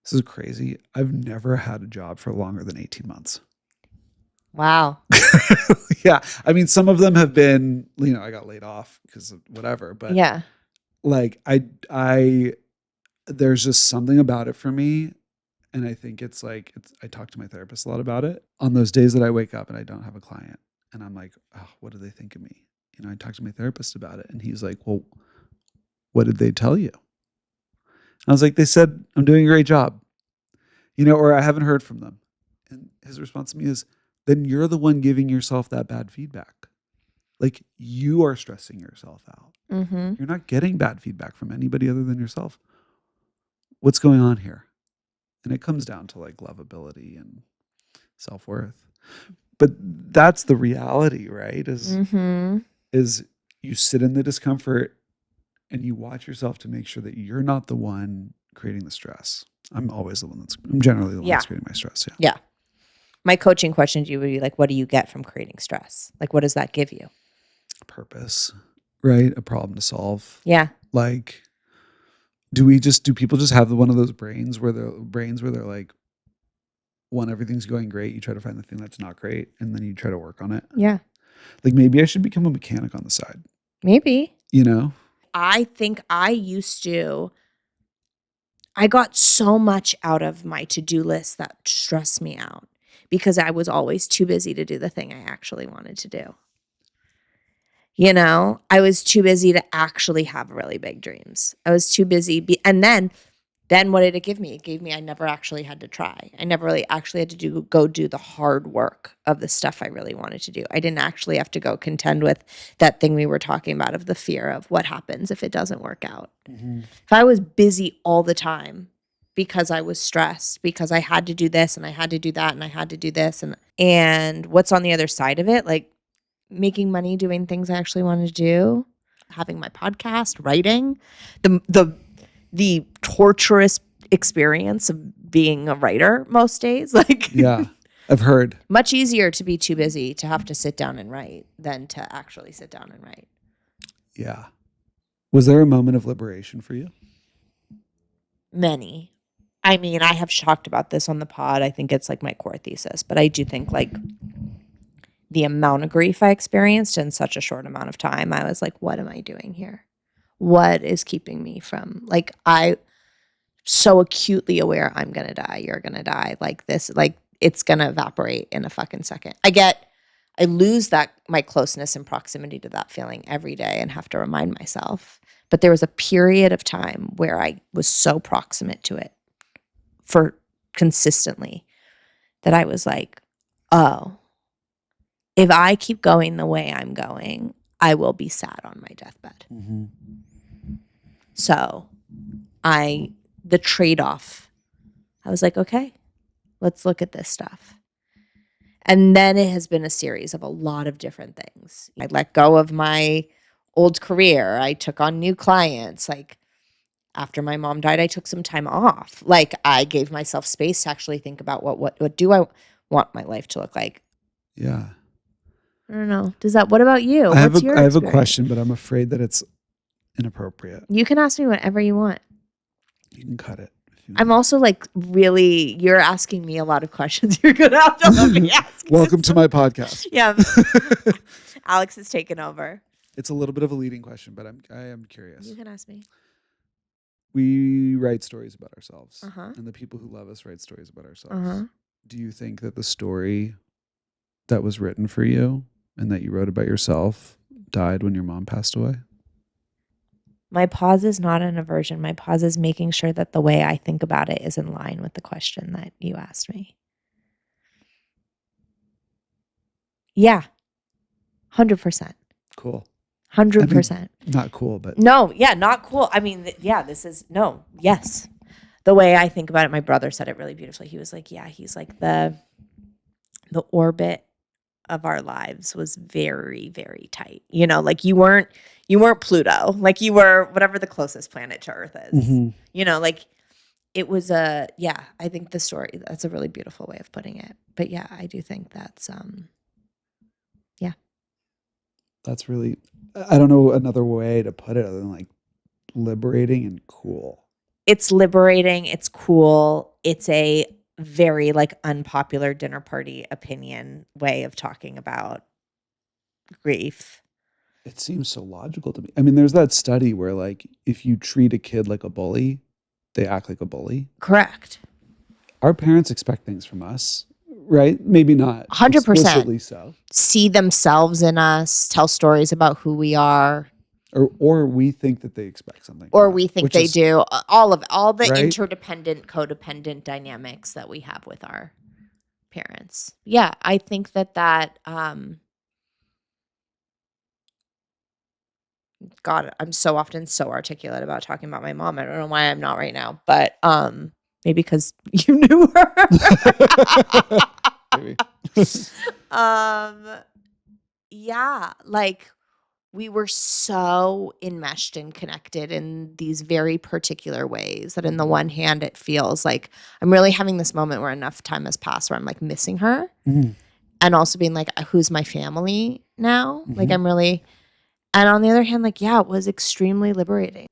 this is crazy. I've never had a job for longer than 18 months. Wow. Yeah. I mean, some of them have been, I got laid off because of whatever, but yeah, like there's just something about it for me. And I think I talk to my therapist a lot about it on those days that I wake up and I don't have a client and I'm like, oh, what do they think of me? I talk to my therapist about it and he's like, well, what did they tell you? I was like, they said I'm doing a great job, or I haven't heard from them. And his response to me is, then you're the one giving yourself that bad feedback. Like you are stressing yourself out. Mm-hmm. You're not getting bad feedback from anybody other than yourself. What's going on here? And it comes down to like lovability and self-worth. But that's the reality, right? Is you sit in the discomfort and you watch yourself to make sure that you're not the one creating the stress. I'm generally the one that's creating my stress. Yeah. Yeah. My coaching question to you would be like, what do you get from creating stress? Like, what does that give you? Purpose, right? A problem to solve. Yeah. Like, do people just have one of those brains where they're like, when everything's going great, you try to find the thing that's not great and then you try to work on it? Yeah. Like maybe I should become a mechanic on the side. Maybe. I think I got so much out of my to-do list that stressed me out. because I was always too busy to do the thing I actually wanted to do. You know, I was too busy to actually have really big dreams. I was too busy. And then what did it give me? It gave me I never actually had to try. I never really actually had to go do the hard work of the stuff I really wanted to do. I didn't actually have to go contend with that thing we were talking about of the fear of what happens if it doesn't work out. Mm-hmm. If I was busy all the time because I was stressed, because I had to do this and I had to do that and I had to do this and what's on the other side of it? Like making money doing things I actually wanted to do, having my podcast, writing, the torturous experience of being a writer most days. Like, Yeah, I've heard. Much easier to be too busy to have to sit down and write than to actually sit down and write. Yeah. Was there a moment of liberation for you? Many. I mean, I have talked about this on the pod. I think it's like my core thesis, but I do think like the amount of grief I experienced in such a short amount of time, I was like, what am I doing here? What is keeping me from, like, I so acutely aware I'm going to die. You're going to die. Like this, like it's going to evaporate in a fucking second. I lose my closeness and proximity to that feeling every day and have to remind myself. But there was a period of time where I was so proximate to it for consistently that I was like, oh, if I keep going the way I'm going, I will be sad on my deathbed. Mm-hmm. So the trade-off, I was like, okay, let's look at this stuff. And then it has been a series of a lot of different things. I let go of my old career. I took on new clients. Like after my mom died, I took some time off. Like I gave myself space to actually think about what do I want my life to look like? Yeah. I don't know. What about you? I have What's your a experience? question, but I'm afraid that it's inappropriate. You can ask me whatever you want. You can cut it. I'm also like really, you're asking me a lot of questions. You're going to have to let me ask. Welcome to my podcast. Yeah. Alex has taken over. It's a little bit of a leading question, but I am curious. You can ask me. We write stories about ourselves, Uh-huh. and the people who love us write stories about ourselves. Uh-huh. Do you think that the story that was written for you and that you wrote about yourself died when your mom passed away? My pause is not an aversion. My pause is making sure that the way I think about it is in line with the question that you asked me. Yeah. 100%. Cool. 100%. I mean, not cool, but no, yeah, not cool. I mean, this is yes. The way I think about it, my brother said it really beautifully. He was like, yeah, he's like the orbit of our lives was very, very tight. You know, like you weren't Pluto, like you were whatever the closest planet to Earth is. Mm-hmm. You know, like it was I think the story, that's a really beautiful way of putting it. But yeah, I do think that's That's really, I don't know another way to put it other than like liberating and cool. It's liberating. It's cool. It's a very like unpopular dinner party opinion way of talking about grief. It seems so logical to me. I mean, there's that study where like if you treat a kid like a bully, they act like a bully. Correct. Our parents expect things from us, right? Maybe not 100%. explicitly so. See themselves in us, tell stories about who we are. Or we think that they expect something. Or we think they do. All the right? interdependent, codependent dynamics that we have with our parents. Yeah, I think that God, I'm so often so articulate about talking about my mom. I don't know why I'm not right now, but maybe because you knew her. Maybe. Yeah, like we were so enmeshed and connected in these very particular ways that in the one hand, it feels like I'm really having this moment where enough time has passed where I'm like missing her and also being like, who's my family now? Mm-hmm. Like I'm really, and on the other hand, like, yeah, it was extremely liberating.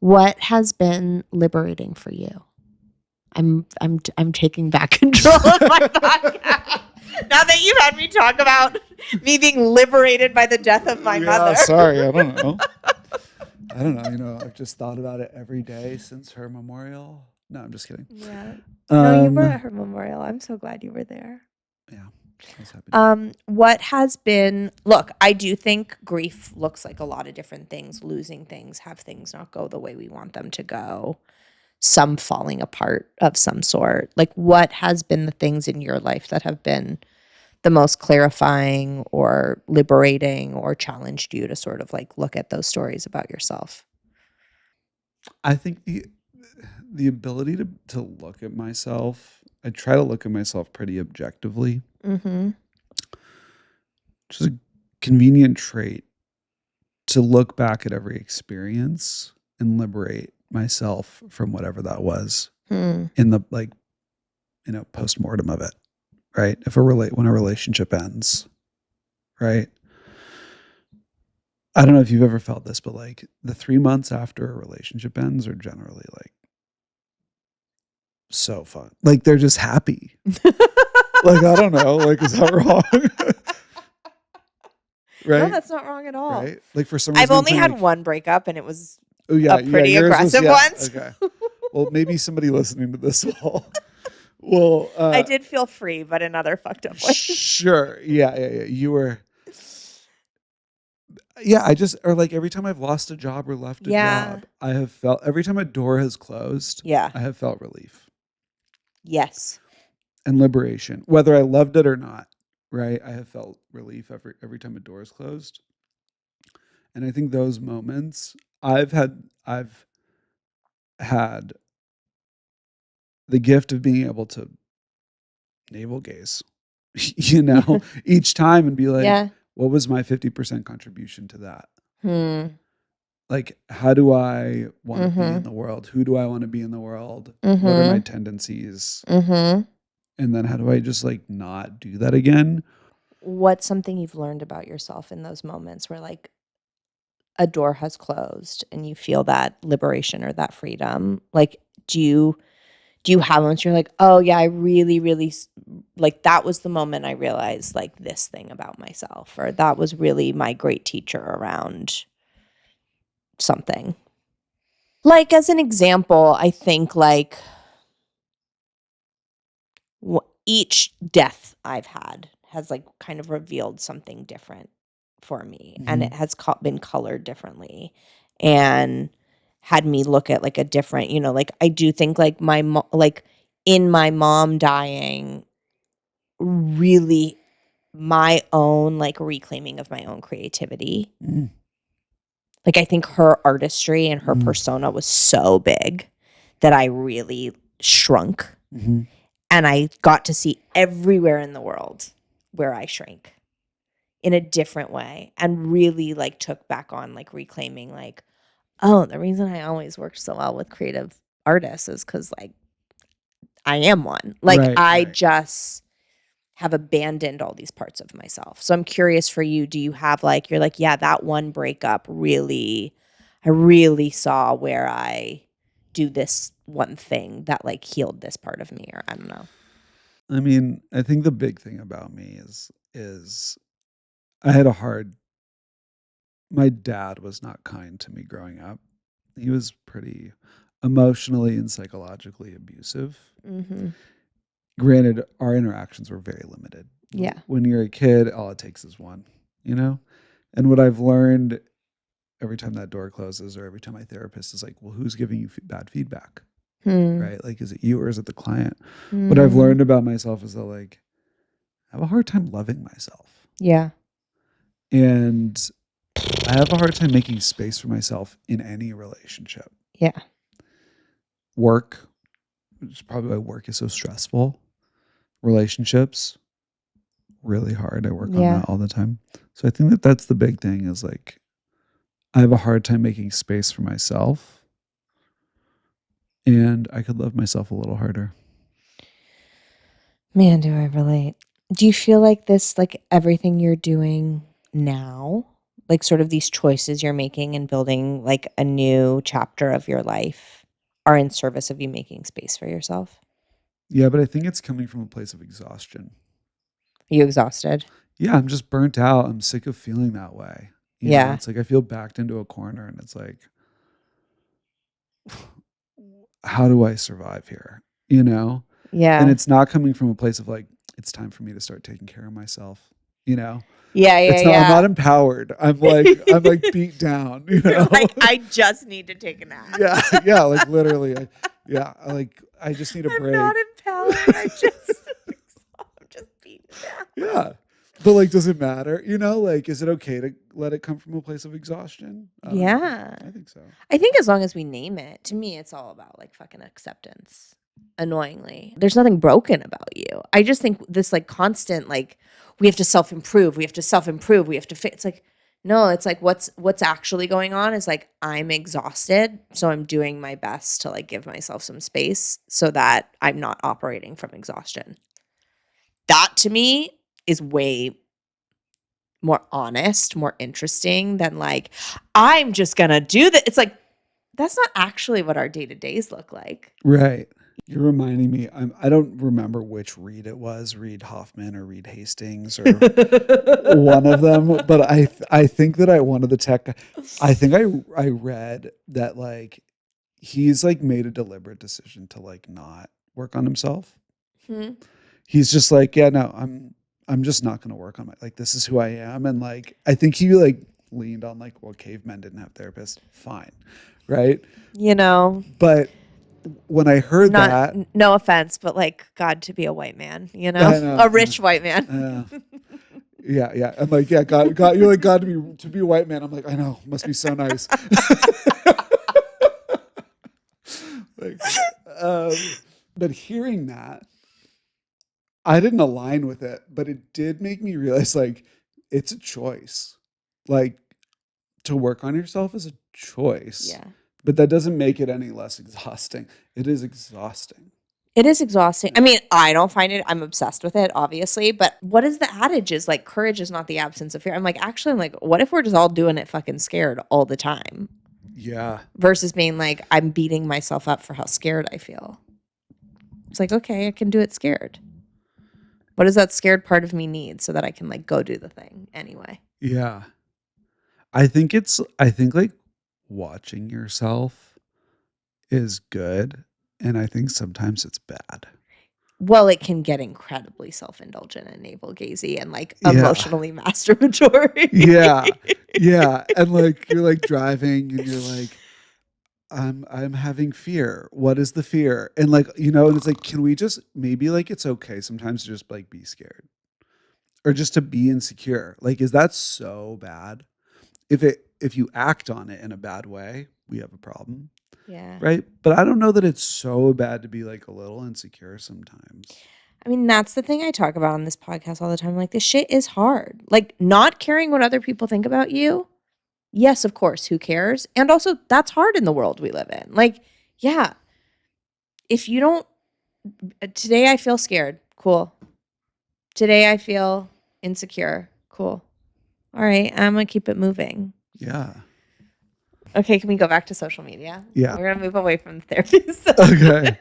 What has been liberating for you? I'm taking back control of my podcast. Now that you've had me talk about me being liberated by the death of my mother. Sorry, I don't know. I don't know. You know, I've just thought about it every day since her memorial. No, I'm just kidding. Yeah. No, you were Um, at her memorial. I'm so glad you were there. yeah, I was happy to. What has been, look, I do think grief looks like a lot of different things, losing things, have things not go the way we want them to go, some falling apart of some sort. Like, what has been the things in your life that have been the most clarifying or liberating or challenged you to sort of like look at those stories about yourself? I think the ability to look at myself, I try to look at myself pretty objectively, Mm-hmm. which is a convenient trait to look back at every experience and liberate myself from whatever that was Hmm. in the like, post-mortem of it, right? When a relationship ends, right? I don't know if you've ever felt this, but like the 3 months after a relationship ends are generally like so fun. Like they're just happy. Like, I don't know. Like, is that wrong? No, Right? that's not wrong at all. Right? Like for some I've reason I'm only saying had like, one breakup and it was oh a yeah, pretty yours was aggressive one. okay. Well, maybe somebody listening to this will I did feel free, but in other fucked up ways. sure. Yeah. You were I just or like every time I've lost a job or left a Yeah. job, I have felt every time a door has closed, Yeah. I have felt relief Yes. and liberation, whether I loved it or not. Right? I have felt relief every time a door is closed. And I think those moments I've had the gift of being able to navel gaze, each time and be like, Yeah. what was my 50% contribution to that? Hmm. Like, how do I want to be in Mm-hmm. the world? Who do I want to be in the world? Mm-hmm. What are my tendencies? Mm-hmm. And then how do I just like not do that again? What's something you've learned about yourself in those moments where like a door has closed and you feel that liberation or that freedom? Like, do you have moments you're like, oh yeah, I really, really like that was the moment I realized like this thing about myself, or that was really my great teacher around something. Like as an example, I think like each death I've had has like kind of revealed something different for me, and it has been colored differently and had me look at like a different, like I do think like like in my mom dying, really my own like reclaiming of my own creativity. Mm. Like I think her artistry and her Mm. persona was so big that I really shrunk. Mhm. And I got to see everywhere in the world where I shrank in a different way, and really like took back on like reclaiming like, oh, the reason I always worked so well with creative artists is because like I am one. Like Right, I right. just have abandoned all these parts of myself. So I'm curious for you, do you have like, you're like, yeah, that one breakup really, I really saw where I do this one thing that like healed this part of me, or I don't know. I mean, I think the big thing about me is I had a hard my dad was not kind to me growing up. He was pretty emotionally and psychologically abusive. Mm-hmm. Granted, our interactions were very limited. Yeah. When you're a kid, all it takes is one, you know? And what I've learned every time that door closes or every time my therapist is like, well, who's giving you bad feedback? Hmm. Right? Like, is it you or is it the client? Mm. What I've learned about myself is that, like, I have a hard time loving myself. Yeah. And I have a hard time making space for myself in any relationship. Yeah. Work, which is probably why work is so stressful. Relationships, really hard. I work on Yeah. that all the time. So I think that that's the big thing is like, I have a hard time making space for myself, and I could love myself a little harder. Man, do I relate. Do you feel like this, like everything you're doing now, like sort of these choices you're making and building like a new chapter of your life are in service of you making space for yourself? Yeah, but I think it's coming from a place of exhaustion. Are you exhausted? Yeah, I'm just burnt out. I'm sick of feeling that way. Yeah. It's like I feel backed into a corner and it's like, how do I survive here? You know? Yeah. And it's not coming from a place of like, it's time for me to start taking care of myself. Yeah. It's not, I'm not empowered. I'm like beat down, You're like, I just need to take a nap. Yeah. Like literally. I just need a break. I'm not empowered. I'm just beaten down. Yeah. But like, does it matter? Like, is it okay to let it come from a place of exhaustion? Yeah. I think so. I think as long as we name it, to me, it's all about like fucking acceptance. Annoyingly, there's nothing broken about you. I just think this like constant, like, we have to self-improve. We have to self-improve. We have to fit. It's like, no, it's like what's actually going on is like, I'm exhausted. So I'm doing my best to like give myself some space so that I'm not operating from exhaustion. That to me is way more honest, more interesting than like, I'm just gonna do that. It's like, that's not actually what our day-to-days look like. Right. You're reminding me, I don't remember which Reed it was, Reed Hoffman or Reed Hastings or one of them, but I think that one of the tech, I think I read that like he's like made a deliberate decision to like not work on himself. He's just like, yeah, no, I'm just not going to work on like, this is who I am. And like, I think he like leaned on like, well, cavemen didn't have therapists. Fine. Right. But when I heard that, no offense, but like, God, to be a white man, a rich white man. Yeah. I'm like, yeah, God, you're like, God to be a white man. I'm like, I know, must be so nice. Like, but hearing that, I didn't align with it, but it did make me realize like, it's a choice. Like, to work on yourself is a choice. Yeah. But that doesn't make it any less exhausting. It is exhausting. It is exhausting. I mean, I don't find it. I'm obsessed with it, obviously. But what is the adage is like, courage is not the absence of fear. I'm like, what if we're just all doing it fucking scared all the time? Yeah. Versus being like, I'm beating myself up for how scared I feel. It's like, okay, I can do it scared. What does that scared part of me need so that I can like go do the thing anyway? Yeah. I think like watching yourself is good. And I think sometimes it's bad. Well, it can get incredibly self-indulgent and navel-gazy and like emotionally masturbatory. Yeah. And like, you're like driving and you're like, I'm having fear. What is the fear? And like, and it's like, can we just maybe like, it's okay sometimes to just like be scared or just to be insecure. Like, is that so bad? If you act on it in a bad way, we have a problem. Yeah. Right. But I don't know that it's so bad to be like a little insecure sometimes. I mean, that's the thing I talk about on this podcast all the time. Like, this shit is hard. Like, not caring what other people think about you. Yes, of course. Who cares? And also, that's hard in the world we live in. Like, yeah. If you don't, today I feel scared. Cool. Today I feel insecure. Cool. All right. I'm going to keep it moving. Yeah. Okay, can we go back to social media? Yeah. We're going to move away from the therapist. Okay.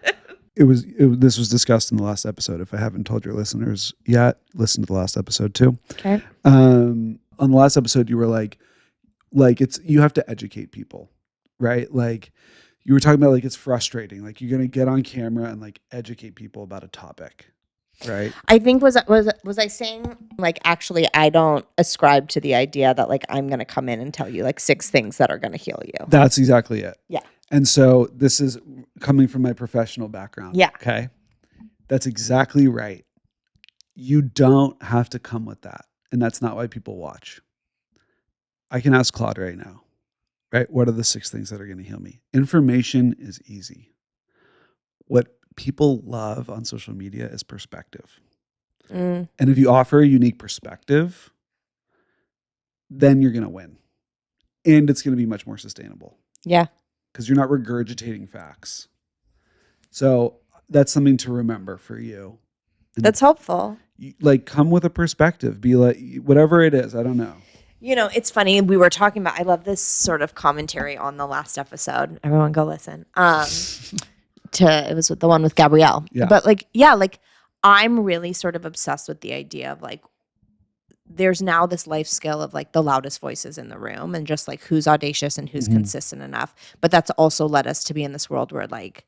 This was discussed in the last episode. If I haven't told your listeners yet, listen to the last episode too. Okay. On the last episode, you were like you have to educate people, right? Like you were talking about like, it's frustrating. Like you're going to get on camera and like educate people about a topic. Right. I think was I saying like, actually, I don't ascribe to the idea that like I'm going to come in and tell you like 6 things that are going to heal you. That's exactly it. Yeah. And so this is coming from my professional background. Yeah. Okay. That's exactly right. You don't have to come with that. And that's not why people watch. I can ask Claude right now, right? What are the 6 things that are going to heal me? Information is easy. What people love on social media is perspective. And if you offer a unique perspective, then you're going to win. And it's going to be much more sustainable. Yeah. Because you're not regurgitating facts. So that's something to remember for you. And that's helpful. Like come with a perspective. Be like, whatever it is, I don't know. It's funny. We were talking about, I love this sort of commentary on the last episode. Everyone go listen. It was the one with Gabrielle. Yeah. But like I'm really sort of obsessed with the idea of like, there's now this life skill of like the loudest voices in the room and just like who's audacious and who's consistent enough. But that's also led us to be in this world where like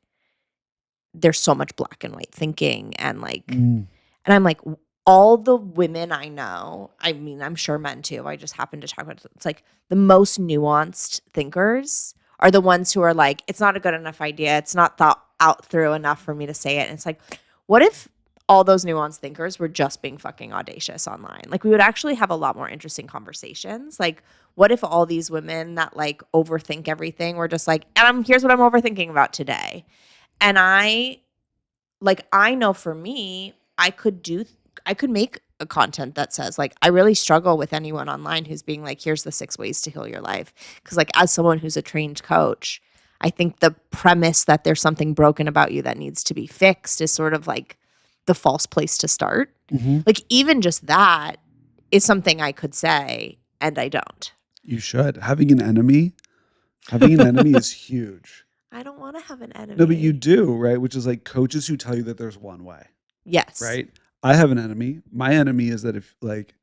there's so much black and white thinking and like, Mm. and I'm like, all the women I know, I mean, I'm sure men too. I just happen to talk about it. It's like the most nuanced thinkers are the ones who are like, it's not a good enough idea. It's not thought out through enough for me to say it. And it's like, what if all those nuanced thinkers were just being fucking audacious online? Like we would actually have a lot more interesting conversations. Like, what if all these women that like overthink everything were just like, and here's what I'm overthinking about today. And I know for me, I could make a content that says like, I really struggle with anyone online who's being like, here's the 6 ways to heal your life. Cause like as someone who's a trained coach, I think the premise that there's something broken about you that needs to be fixed is sort of like the false place to start. Mm-hmm. Like even just that is something I could say and I don't. You should. Having an enemy is huge. I don't want to have an enemy. No, but you do, right? Which is like coaches who tell you that there's one way, Yes. right? I have an enemy. My enemy is that if like,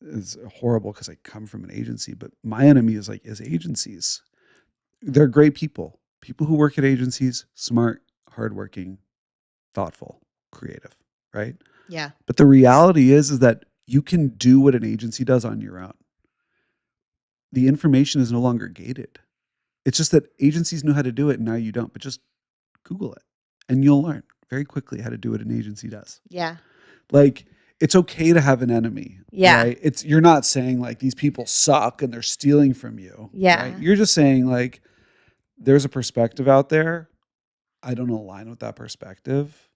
it's horrible because I come from an agency, but my enemy is agencies. They're great people. People who work at agencies, smart, hardworking, thoughtful, creative, right? Yeah. But the reality is that you can do what an agency does on your own. The information is no longer gated. It's just that agencies know how to do it and now you don't, but just Google it and you'll learn very quickly how to do what an agency does. Yeah. Like it's okay to have an enemy. Yeah. Right? You're not saying like these people suck and they're stealing from you. Yeah. Right? You're just saying like there's a perspective out there. I don't align with that perspective.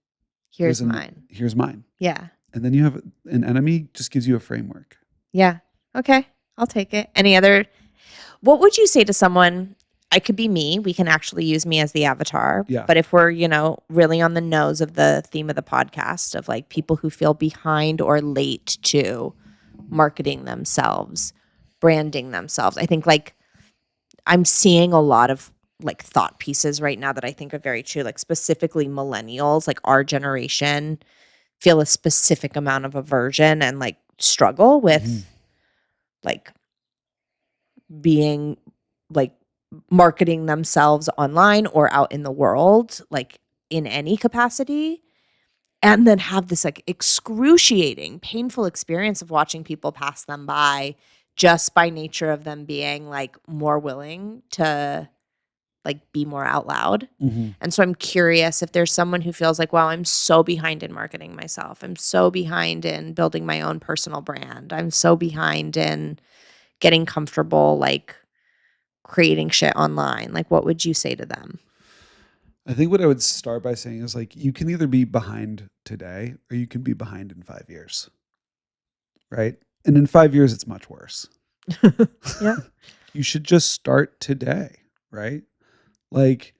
Here's mine. Here's mine. Yeah. And then you have an enemy just gives you a framework. Yeah. Okay. I'll take it. What would you say to someone? I could be me. We can actually use me as the avatar. Yeah. But if we're, really on the nose of the theme of the podcast of like people who feel behind or late to marketing themselves, branding themselves, I think like I'm seeing a lot of like thought pieces right now that I think are very true. Like specifically millennials, like our generation feel a specific amount of aversion and like struggle with like being like marketing themselves online or out in the world, like in any capacity, and then have this like excruciating, painful experience of watching people pass them by just by nature of them being like more willing to like be more out loud. Mm-hmm. And so I'm curious if there's someone who feels like, wow, I'm so behind in marketing myself. I'm so behind in building my own personal brand. I'm so behind in getting comfortable, like creating shit online. Like, what would you say to them? I think what I would start by saying is like, you can either be behind today or you can be behind in 5 years. Right. And in 5 years, it's much worse. Yeah. You should just start today. Right. Like,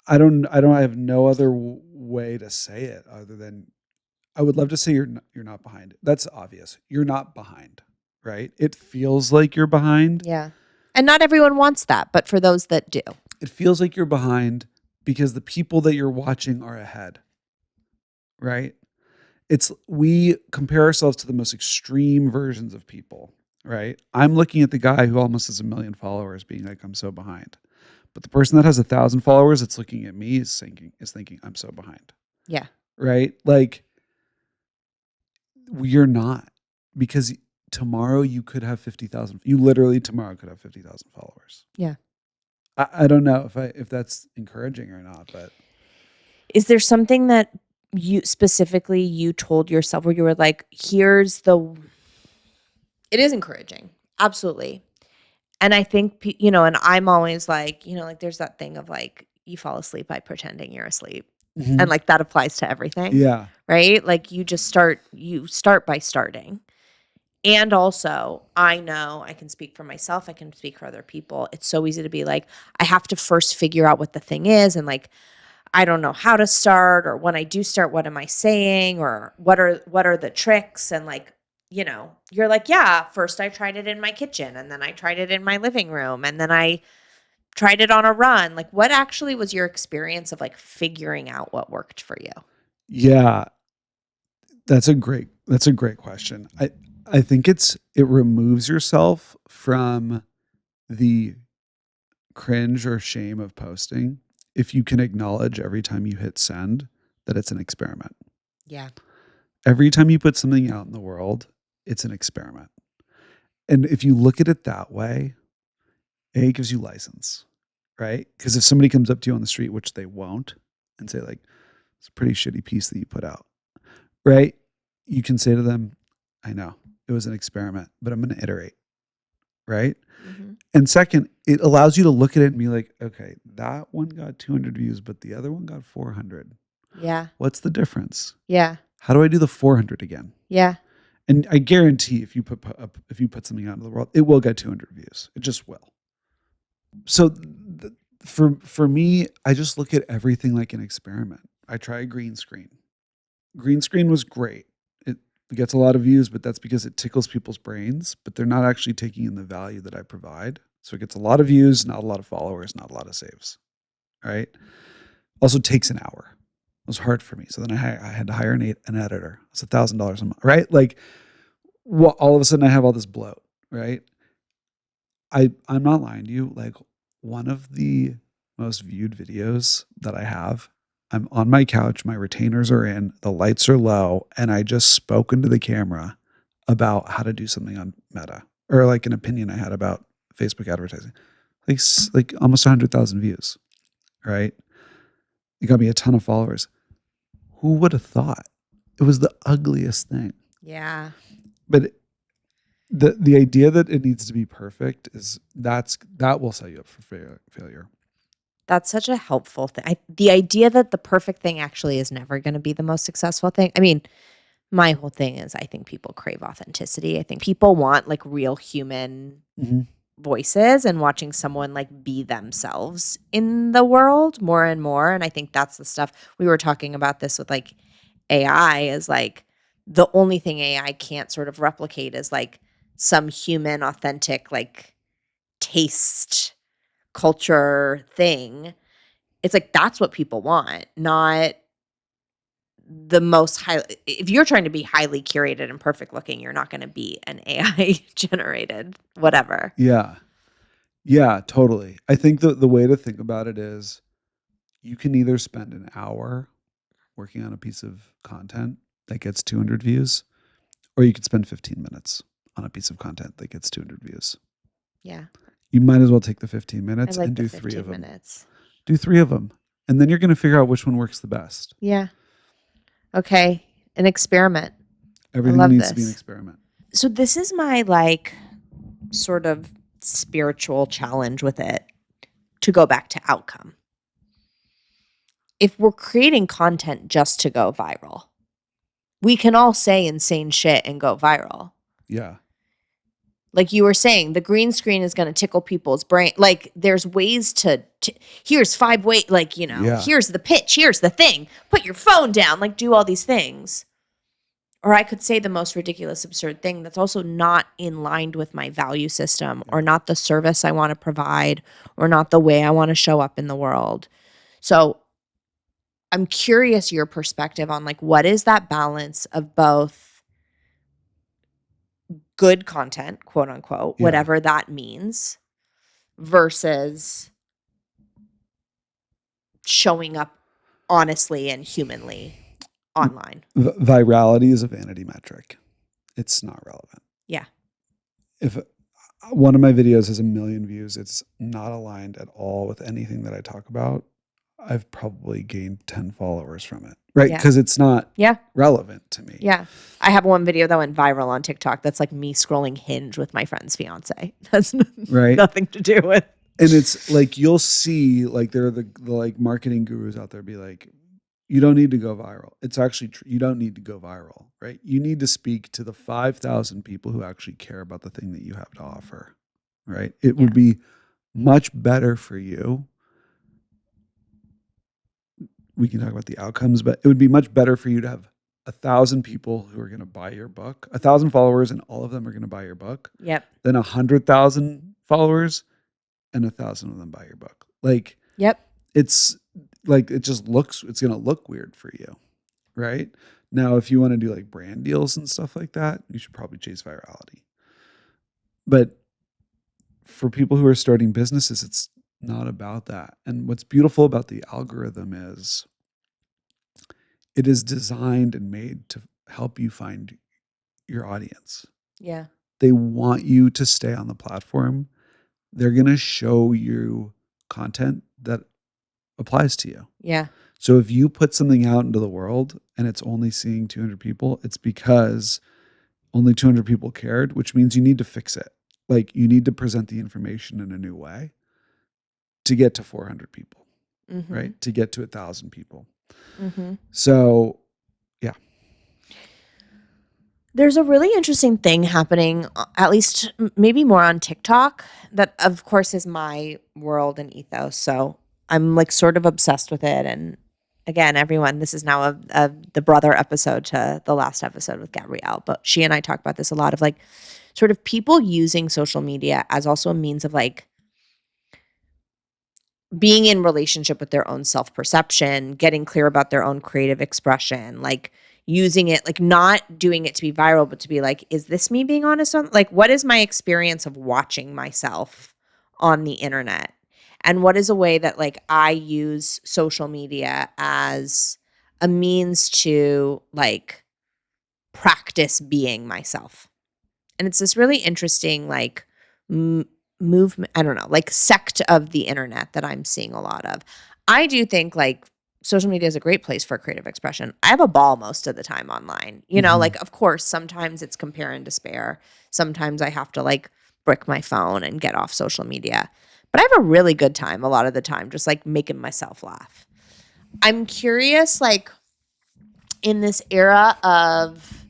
I have no other way to say it other than I would love to say you're not behind. That's obvious. You're not behind. Right. It feels like you're behind. Yeah. And not everyone wants that, but for those that do. It feels like you're behind because the people that you're watching are ahead. Right? We compare ourselves to the most extreme versions of people, right? I'm looking at the guy who almost has 1 million followers being like, I'm so behind. But the person that has 1,000 followers that's looking at me is thinking, I'm so behind. Yeah. Right? Like, you're not, because tomorrow you could have 50,000. You literally tomorrow could have 50,000 followers. Yeah. I don't know if that's encouraging or not, but is there something that you told yourself where you were like, it is encouraging. Absolutely. And I think, and I'm always like, like there's that thing of like, you fall asleep by pretending you're asleep. mm-hmm. And like that applies to everything. Yeah. Right? Like you start by starting. And also, I know I can speak for myself. I can speak for other people. It's so easy to be like, I have to first figure out what the thing is. And like, I don't know how to start, or when I do start, what am I saying? Or what are the tricks? And like, you're like, yeah, first I tried it in my kitchen, and then I tried it in my living room, and then I tried it on a run. Like, what actually was your experience of like figuring out what worked for you? Yeah, that's a great question. I think it removes yourself from the cringe or shame of posting if you can acknowledge every time you hit send that it's an experiment. Yeah. Every time you put something out in the world, it's an experiment. And if you look at it that way, it gives you license, right? Because if somebody comes up to you on the street, which they won't, and say like, it's a pretty shitty piece that you put out, right? You can say to them, I know it was an experiment, but I'm going to iterate, right? Mm-hmm. And second, it allows you to look at it and be like, okay, that one got 200 views, but the other one got 400. Yeah. What's the difference? Yeah. How do I do the 400 again? Yeah. And I guarantee if you put something out into the world, it will get 200 views. It just will. So for me, I just look at everything like an experiment. I try a green screen. Green screen was great. It gets a lot of views, but that's because it tickles people's brains, but they're not actually taking in the value that I provide. So it gets a lot of views, not a lot of followers, not a lot of saves. Right? Also takes an hour. It was hard for me. So then I had to hire an editor. It's $1,000 a month, right? Like, all of a sudden I have all this bloat, right? I'm not lying to you. Like, one of the most viewed videos that I have, I'm on my couch, my retainers are in, the lights are low, and I just spoke into the camera about how to do something on Meta, or like an opinion I had about Facebook advertising. Like almost 100,000 views, right? It got me a ton of followers. Who would have thought? It was the ugliest thing. Yeah. But the idea that it needs to be perfect that will set you up for failure. That's such a helpful thing. The idea that the perfect thing actually is never going to be the most successful thing. I mean, my whole thing is I think people crave authenticity. I think people want like real human voices and watching someone like be themselves in the world more and more. And I think that's the stuff we were talking about this with like AI is like the only thing AI can't sort of replicate is like some human authentic like taste culture thing. It's like that's what people want, not the most high. If you're trying to be highly curated and perfect looking, you're not going to be an AI generated whatever. Yeah, totally. I think the way to think about it is you can either spend an hour working on a piece of content that gets 200 views, or you could spend 15 minutes on a piece of content that gets 200 views. Yeah. You might as well take the 15 minutes like and do 15 3 of them. minutes. Do 3 of them. And then you're going to figure out which one works the best. Yeah. Okay. An experiment. Everything needs to be an experiment. So this is my like sort of spiritual challenge with it, to go back to outcome. If we're creating content just to go viral, we can all say insane shit and go viral. Yeah. Like you were saying, the green screen is going to tickle people's brain. Like there's ways to here's 5 ways, like, you know, here's the pitch, here's the thing, put your phone down, like do all these things. Or I could say the most ridiculous, absurd thing that's also not in line with my value system or not the service I want to provide or not the way I want to show up in the world. So I'm curious your perspective on like, what is that balance of both good content, quote unquote, whatever that means, versus showing up honestly and humanly online. Virality is a vanity metric. It's not relevant. Yeah. If one of my videos has 1 million views, it's not aligned at all with anything that I talk about. I've probably gained 10 followers from it, right? Because it's not relevant to me. Yeah. I have one video that went viral on TikTok that's like me scrolling Hinge with my friend's fiance. That's nothing to do with. And it's like, you'll see like there are the like marketing gurus out there be like, you don't need to go viral. It's actually true. You don't need to go viral, right? You need to speak to the 5,000 people who actually care about the thing that you have to offer, right? It would be much better for you. We can talk about the outcomes, but it would be much better for you to have 1,000 people who are going to buy your book, 1,000 followers, and all of them are going to buy your book. Yep. Than 100,000 followers and 1,000 of them buy your book. Like, it's like, it's going to look weird for you. Right. Now, if you want to do like brand deals and stuff like that, you should probably chase virality. But for people who are starting businesses, not about that. And what's beautiful about the algorithm is it is designed and made to help you find your audience. Yeah. They want you to stay on the platform. They're going to show you content that applies to you. Yeah. So if you put something out into the world and it's only seeing 200 people, it's because only 200 people cared, which means you need to fix it. Like you need to present the information in a new way to get to 400 people, right? To get to 1,000 people. So, yeah. There's a really interesting thing happening, at least maybe more on TikTok, that of course is my world and ethos. So I'm like sort of obsessed with it. And again, everyone, this is now the brother episode to the last episode with Gabrielle, but she and I talk about this a lot of like sort of people using social media as also a means of like being in relationship with their own self-perception, getting clear about their own creative expression, like using it, like not doing it to be viral, but to be like, is this me being honest on, like, what is my experience of watching myself on the internet? And what is a way that like I use social media as a means to like practice being myself? And it's this really interesting like movement, I don't know, like sect of the internet that I'm seeing a lot of. I do think like social media is a great place for creative expression. I have a ball most of the time online. You know, like of course sometimes it's compare and despair. Sometimes I have to like brick my phone and get off social media. But I have a really good time a lot of the time just like making myself laugh. I'm curious like in this era of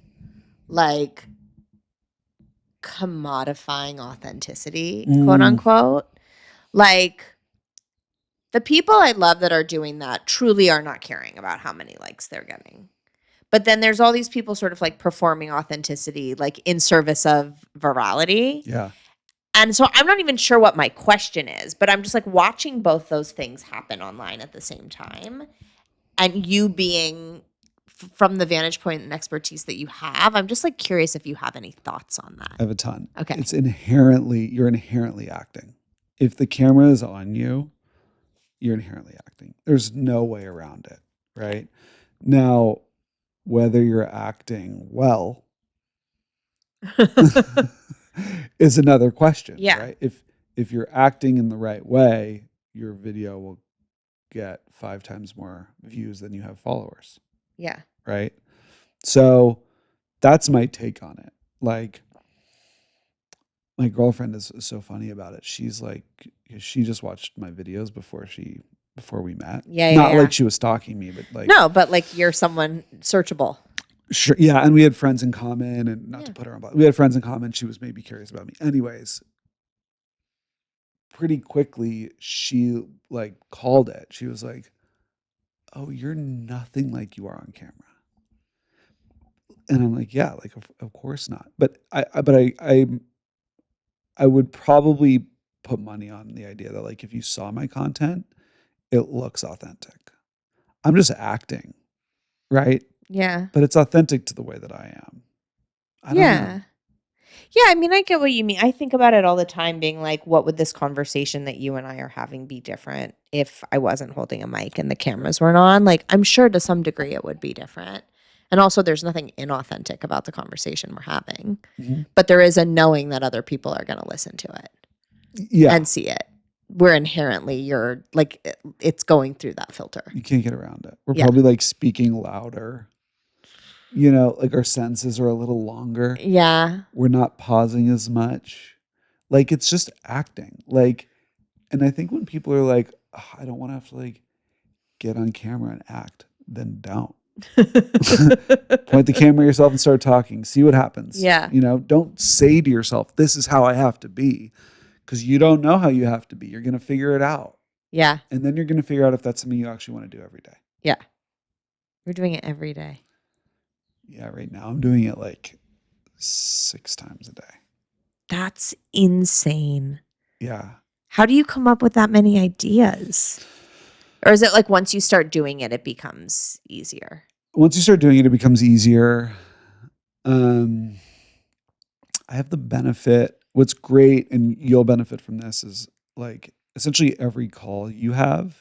like commodifying authenticity, quote unquote. Like the people I love that are doing that truly are not caring about how many likes they're getting. But then there's all these people sort of like performing authenticity, like in service of virality. Yeah. And so I'm not even sure what my question is, but I'm just like watching both those things happen online at the same time. And you being from the vantage point and expertise that you have, I'm just like curious if you have any thoughts on that. I have a ton. Okay. You're inherently acting. If the camera is on you, you're inherently acting. There's no way around it, right? Now, whether you're acting well is another question, right? If you're acting in the right way, your video will get 5 times more views than you have followers. Yeah. Right? So that's my take on it. Like my girlfriend is so funny about it. She's like, she just watched my videos before we met. Not like she was stalking me, but like no, but like you're someone searchable. Sure. Yeah. And we had friends in common, and not to put her on blast, we had friends in common. She was maybe curious about me. Anyways, pretty quickly she like called it. She was like, "Oh, you're nothing like you are on camera." And I'm like, "Yeah, like of course not." But I would probably put money on the idea that like if you saw my content, it looks authentic. I'm just acting, right? Yeah. But it's authentic to the way that I am. I don't know. Yeah, I mean, I get what you mean. I think about it all the time being like, what would this conversation that you and I are having be different if I wasn't holding a mic and the cameras weren't on? Like, I'm sure to some degree it would be different. And also, there's nothing inauthentic about the conversation we're having. But there is a knowing that other people are going to listen to it and see it. We're inherently, you're like, it's going through that filter. You can't get around it. We're probably like speaking louder. You know, like our sentences are a little longer. Yeah. We're not pausing as much. Like it's just acting. Like, and I think when people are like, oh, I don't want to have to like get on camera and act, then don't. Point the camera at yourself and start talking. See what happens. Yeah. You know, don't say to yourself, this is how I have to be. Because you don't know how you have to be. You're going to figure it out. Yeah. And then you're going to figure out if that's something you actually want to do every day. Yeah. We're doing it every day. Yeah, right now I'm doing it like 6 times a day. That's insane. Yeah. How do you come up with that many ideas? Or is it like once you start doing it, it becomes easier? Once you start doing it, it becomes easier. I have the benefit. What's great, and you'll benefit from this, is like essentially every call you have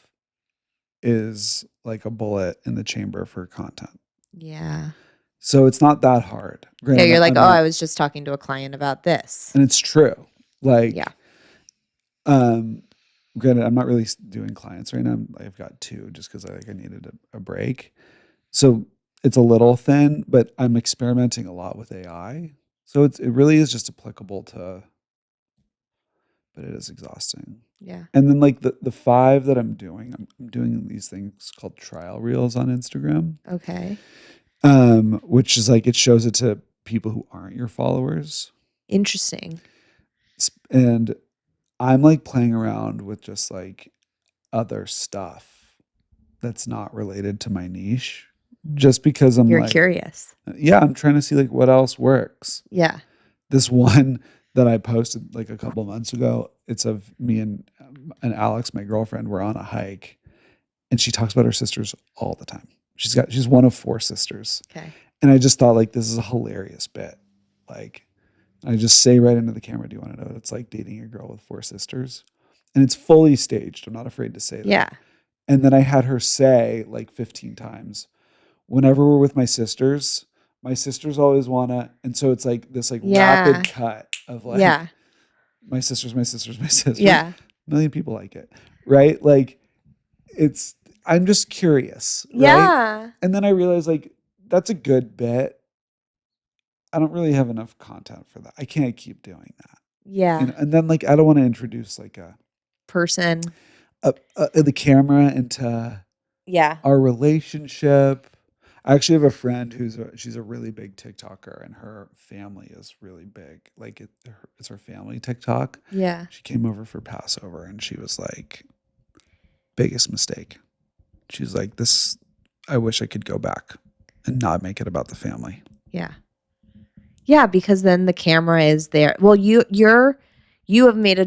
is like a bullet in the chamber for content. Yeah. So it's not that hard. Yeah, Granted, you're like, I'm oh, I not, was just talking to a client about this. and it's true. Like, Yeah. granted, I'm not really doing clients right now. I've got two just because I needed a break. So it's a little thin, but I'm experimenting a lot with AI. So it really is just applicable to, but it is exhausting. Yeah. And then like the 5 that I'm doing these things called trial reels on Instagram. Okay. Which is like, it shows it to people who aren't your followers. Interesting. And I'm like playing around with just like other stuff that's not related to my niche, just because I'm You're like, curious. yeah, I'm trying to see like what else works. Yeah. This one that I posted like a couple months ago, it's of me and Alex, my girlfriend, we're on a hike, and she talks about her sisters all the time. She's one of 4 sisters. Okay. And I just thought like, this is a hilarious bit. Like, I just say right into the camera, do you want to know what it's like dating a girl with 4 sisters? And it's fully staged. I'm not afraid to say that. Yeah. And then I had her say like 15 times, whenever we're with my sisters always wanna, and so it's like this like Yeah. rapid cut of like, Yeah. my sisters, my sisters, my sisters. Yeah. A million people like it, right? Like, I'm just curious, right? Yeah. And then I realized like, that's a good bit. I don't really have enough content for that. I can't keep doing that. Yeah. You know? And then like, I don't want to introduce like Person. the camera into Yeah. our relationship. I actually have a friend she's a really big TikToker, and her family is really big. Like it's her family TikTok. Yeah. She came over for Passover, and she was like, biggest mistake. She's like, this, I wish I could go back and not make it about the family. Yeah. Yeah, because then the camera is there. Well, you have made a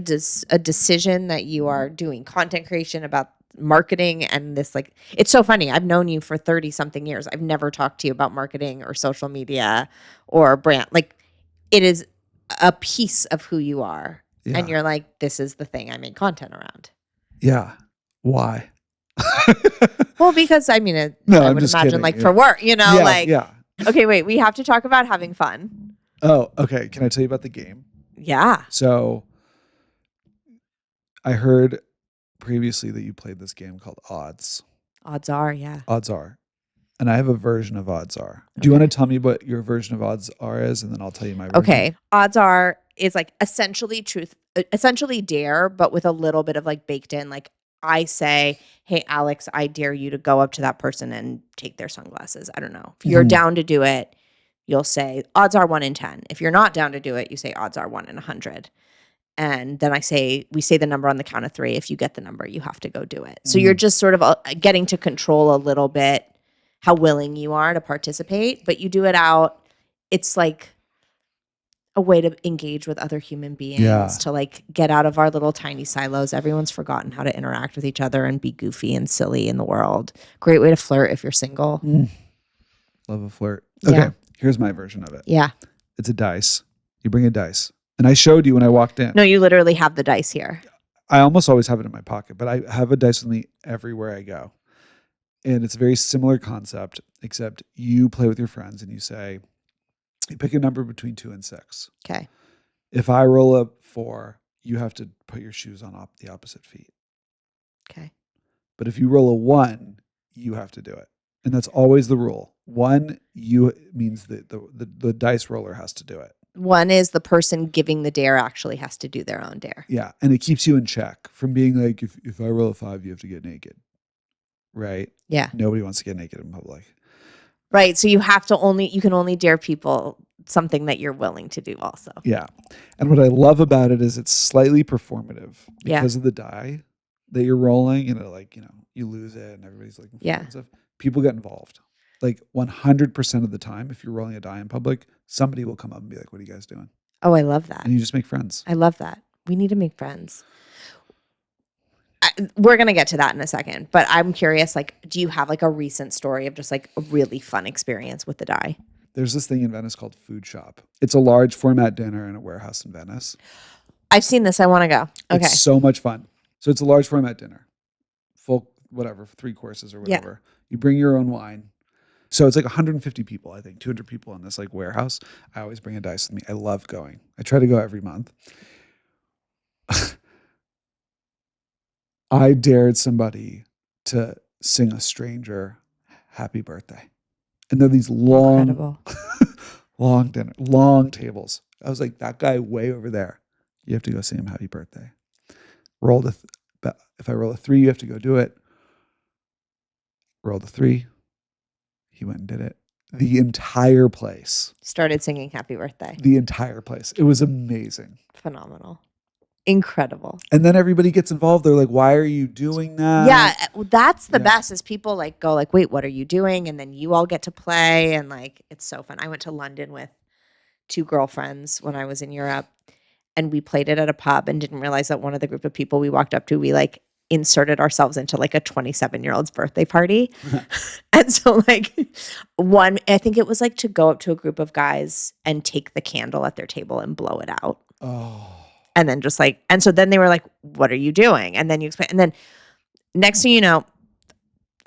decision that you are doing content creation about marketing, and this, like, it's so funny. I've known you for 30 something years. I've never talked to you about marketing or social media or brand. Like, it is a piece of who you are. Yeah. And you're like, this is the thing I make content around. Yeah. Why? Well, because I mean, No, I I'm would just imagine kidding. like Yeah. for work, you know, Yeah, like, yeah. Okay, wait, we have to talk about having fun. Oh, okay. Can I tell you about the game? Yeah. So I heard previously that you played this game called Odds. Odds are, yeah. Odds Are. And I have a version of Odds Are. Do you want to tell me what your version of Odds Are is, and then I'll tell you my version? Okay. Odds are is like essentially dare, but with a little bit of like baked in. Like, I say, hey, Alex, I dare you to go up to that person and take their sunglasses. I don't know. If you're down to do it, you'll say odds are 1 in 10. If you're not down to do it, you say odds are 1 in 100. And then we say the number on the count of 3. If you get the number, you have to go do it. So you're just sort of getting to control a little bit how willing you are to participate, but you do it out. It's like a way to engage with other human beings, to like get out of our little tiny silos. Everyone's forgotten how to interact with each other and be goofy and silly in the world. Great way to flirt if you're single. Love a flirt. Yeah. Okay, here's my version of it. Yeah. It's a dice. You bring a dice. And I showed you when I walked in. No, you literally have the dice here. I almost always have it in my pocket, but I have a dice with me everywhere I go. And it's a very similar concept, except you play with your friends and you pick a number between 2 and 6. Okay. If I roll a 4, you have to put your shoes on the opposite feet. Okay. But if you roll a 1, you have to do it. And that's always the rule. 1 means that the dice roller has to do it. 1 is the person giving the dare actually has to do their own dare. Yeah. And it keeps you in check from being like, if I roll a 5, you have to get naked. Right? Yeah. Nobody wants to get naked in public. Right. So you can only dare people something that you're willing to do also. Yeah. And what I love about it is it's slightly performative because of the die that you're rolling. You lose it and everybody's looking for it and stuff. People get involved. Like 100% of the time, if you're rolling a die in public, somebody will come up and be like, what are you guys doing? Oh, I love that. And you just make friends. I love that. We need to make friends. We're going to get to that in a second, but I'm curious, like, do you have like a recent story of just like a really fun experience with the die? There's this thing in Venice called Food Shop. It's a large format dinner in a warehouse in Venice. I've seen this. I want to go. Okay. It's so much fun. So it's a large format dinner, full, whatever, 3 courses or Yeah. whatever. You bring your own wine. So it's like 150 people, I think, 200 people in this like warehouse. I always bring a dice with me. I love going. I try to go every month. I dared somebody to sing a stranger happy birthday. And they're these long, Incredible. long tables. I was like, that guy way over there, you have to go sing him happy birthday. If I roll a 3, you have to go do it. Rolled a 3. He went and did it. The entire place. Started singing happy birthday. The entire place. It was amazing. Phenomenal. Incredible. And then everybody gets involved. They're like, why are you doing that? Yeah, that's the best is people like go like, wait, what are you doing? And then you all get to play and like it's so fun. I went to London with 2 girlfriends when I was in Europe and we played it at a pub and didn't realize that one of the group of people we walked up to, we like inserted ourselves into like a 27-year-old's birthday party. And so like I think it was like to go up to a group of guys and take the candle at their table and blow it out. Oh. And then just like, and so then they were like, what are you doing? And then you explain, and then next thing you know,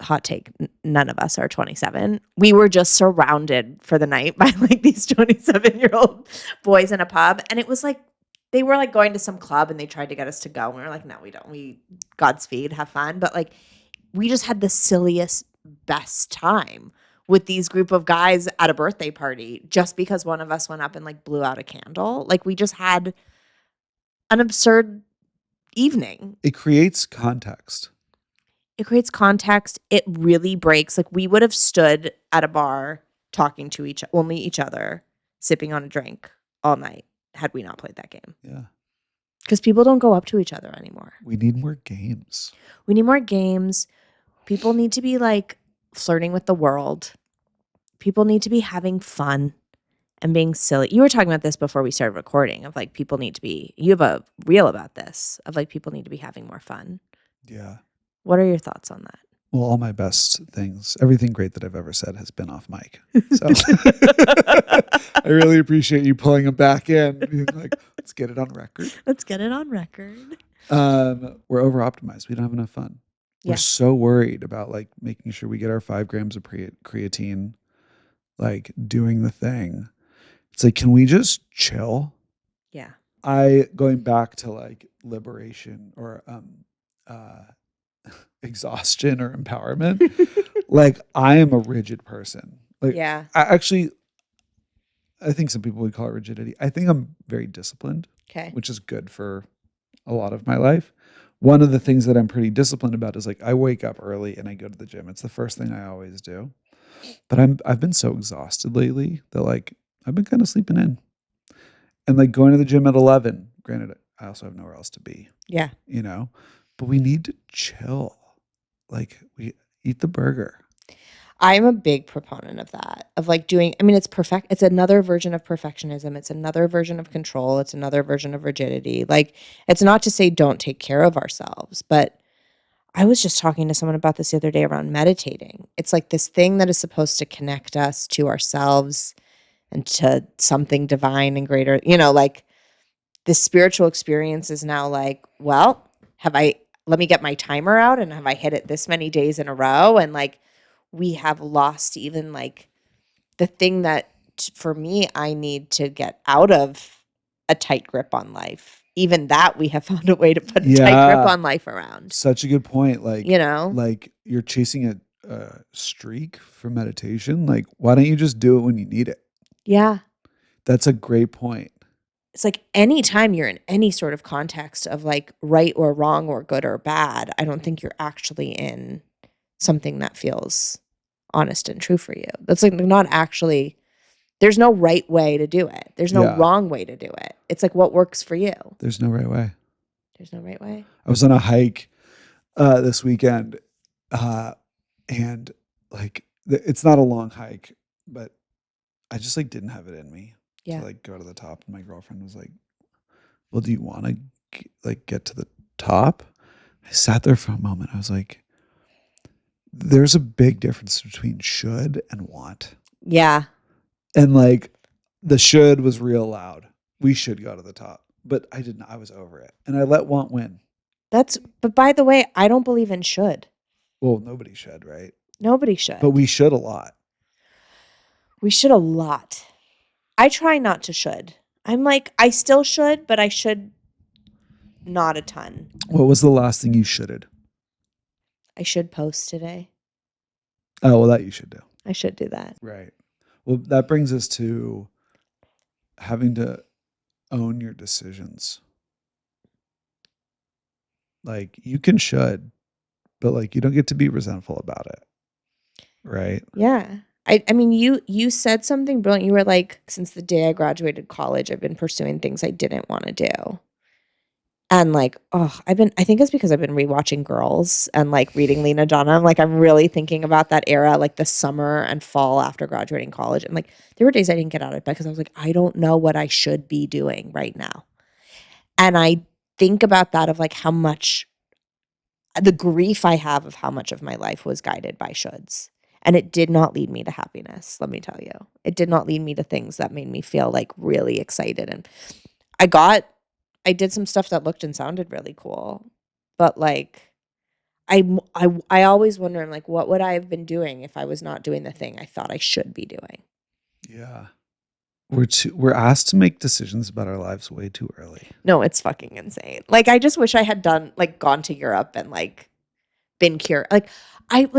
hot take, none of us are 27. We were just surrounded for the night by like these 27-year-old boys in a pub. And it was like, they were like going to some club and they tried to get us to go. And we were like, no, we don't. We Godspeed, have fun. But like, we just had the silliest, best time with these group of guys at a birthday party just because one of us went up and like blew out a candle. Like we just had an absurd evening. It creates context. It creates context. It really breaks. Like we would have stood at a bar talking to only each other, sipping on a drink all night had we not played that game. Yeah. Because people don't go up to each other anymore. We need more games. We need more games. People need to be like flirting with the world. People need to be having fun and being silly. You were talking about this before we started recording of like people need to be, you have a reel about this of like people need to be having more fun. Yeah. What are your thoughts on that? Well, all my best things, everything great that I've ever said has been off mic. So I really appreciate you pulling them back in. Being like, let's get it on record. Let's get it on record. We're over optimized. We don't have enough fun. Yeah. We're so worried about like making sure we get our 5 grams of creatine, like doing the thing. It's like, can we just chill? Yeah. Going back to like liberation or exhaustion or empowerment. Like I am a rigid person. Like Yeah. I think some people would call it rigidity. I think I'm very disciplined, Okay. which is good for a lot of my life. One of the things that I'm pretty disciplined about is like I wake up early and I go to the gym. It's the first thing I always do. But I've been so exhausted lately that like I've been kind of sleeping in. And like going to the gym at 11, granted I also have nowhere else to be. Yeah. You know, but we need to chill. Like we eat the burger. I'm a big proponent of that, of like doing, I mean, it's another version of perfectionism. It's another version of control. It's another version of rigidity. Like, it's not to say don't take care of ourselves, but I was just talking to someone about this the other day around meditating. It's like this thing that is supposed to connect us to ourselves and to something divine and greater, you know, like this spiritual experience is now like, well, let me get my timer out and have I hit it this many days in a row? And like, we have lost even like the thing that for me, I need to get out of a tight grip on life. Even that we have found a way to put a tight grip on life around. Such a good point. Like, you know, like you're chasing a streak for meditation. Like, why don't you just do it when you need it? Yeah. That's a great point. It's like anytime you're in any sort of context of like right or wrong or good or bad, I don't think you're actually in something that feels honest and true for you. That's like not actually, there's no right way to do it. There's no wrong way to do it. It's like what works for you. There's no right way. There's no right way. I was on a hike this weekend and like it's not a long hike, but I just like didn't have it in me to like go to the top. And my girlfriend was like, well, do you want to like get to the top? I sat there for a moment. I was like, there's a big difference between should and want. Yeah. And like the should was real loud. We should go to the top, but I didn't. I was over it. And I let want win. But by the way, I don't believe in should. Well, nobody should, right? Nobody should. But we should a lot. We should a lot. I try not to should. I'm like, I still should, but I should not a ton. What was the last thing you shoulded? I should post today. Oh, well, that you should do. I should do that. Right. Well, that brings us to having to own your decisions. Like, you can should, but like, you don't get to be resentful about it. Right. Yeah. I mean, you said something brilliant. You were like, since the day I graduated college, I've been pursuing things I didn't want to do. And like, I think it's because I've been rewatching Girls and like reading Lena Dunham. Like, I'm really thinking about that era, like the summer and fall after graduating college. And like, there were days I didn't get out of bed because I was like, I don't know what I should be doing right now. And I think about that of like how much the grief I have of how much of my life was guided by shoulds. And it did not lead me to happiness, let me tell you. It did not lead me to things that made me feel like really excited. And I did some stuff that looked and sounded really cool. But like, I always wonder, like, what would I have been doing if I was not doing the thing I thought I should be doing? Yeah. We're asked to make decisions about our lives way too early. No, it's fucking insane. Like, I just wish I had gone to Europe and like been curious. Like,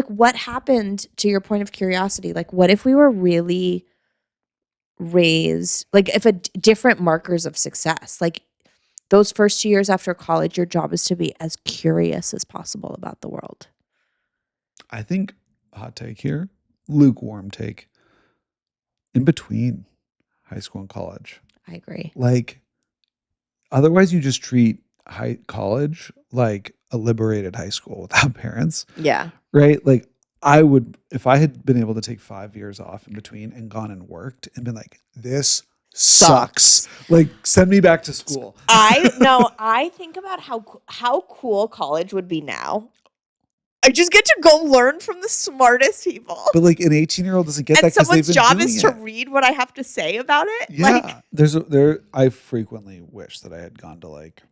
what happened to your point of curiosity? Like, what if we were really raised, like, if different markers of success, like those first 2 years after college, your job is to be as curious as possible about the world. I think, hot take here, lukewarm take, in between high school and college. I agree. Like, otherwise you just treat college like a liberated high school without parents. Yeah. Right? Like, I would, if I had been able to take 5 years off in between and gone and worked and been like, this sucks. Like, send me back to school. I think about how cool college would be now. I just get to go learn from the smartest people. But like, an 18-year-old doesn't get that And because they've someone's been job doing is to it. read what I have to say about it. Yeah. Like, I frequently wish that I had gone to like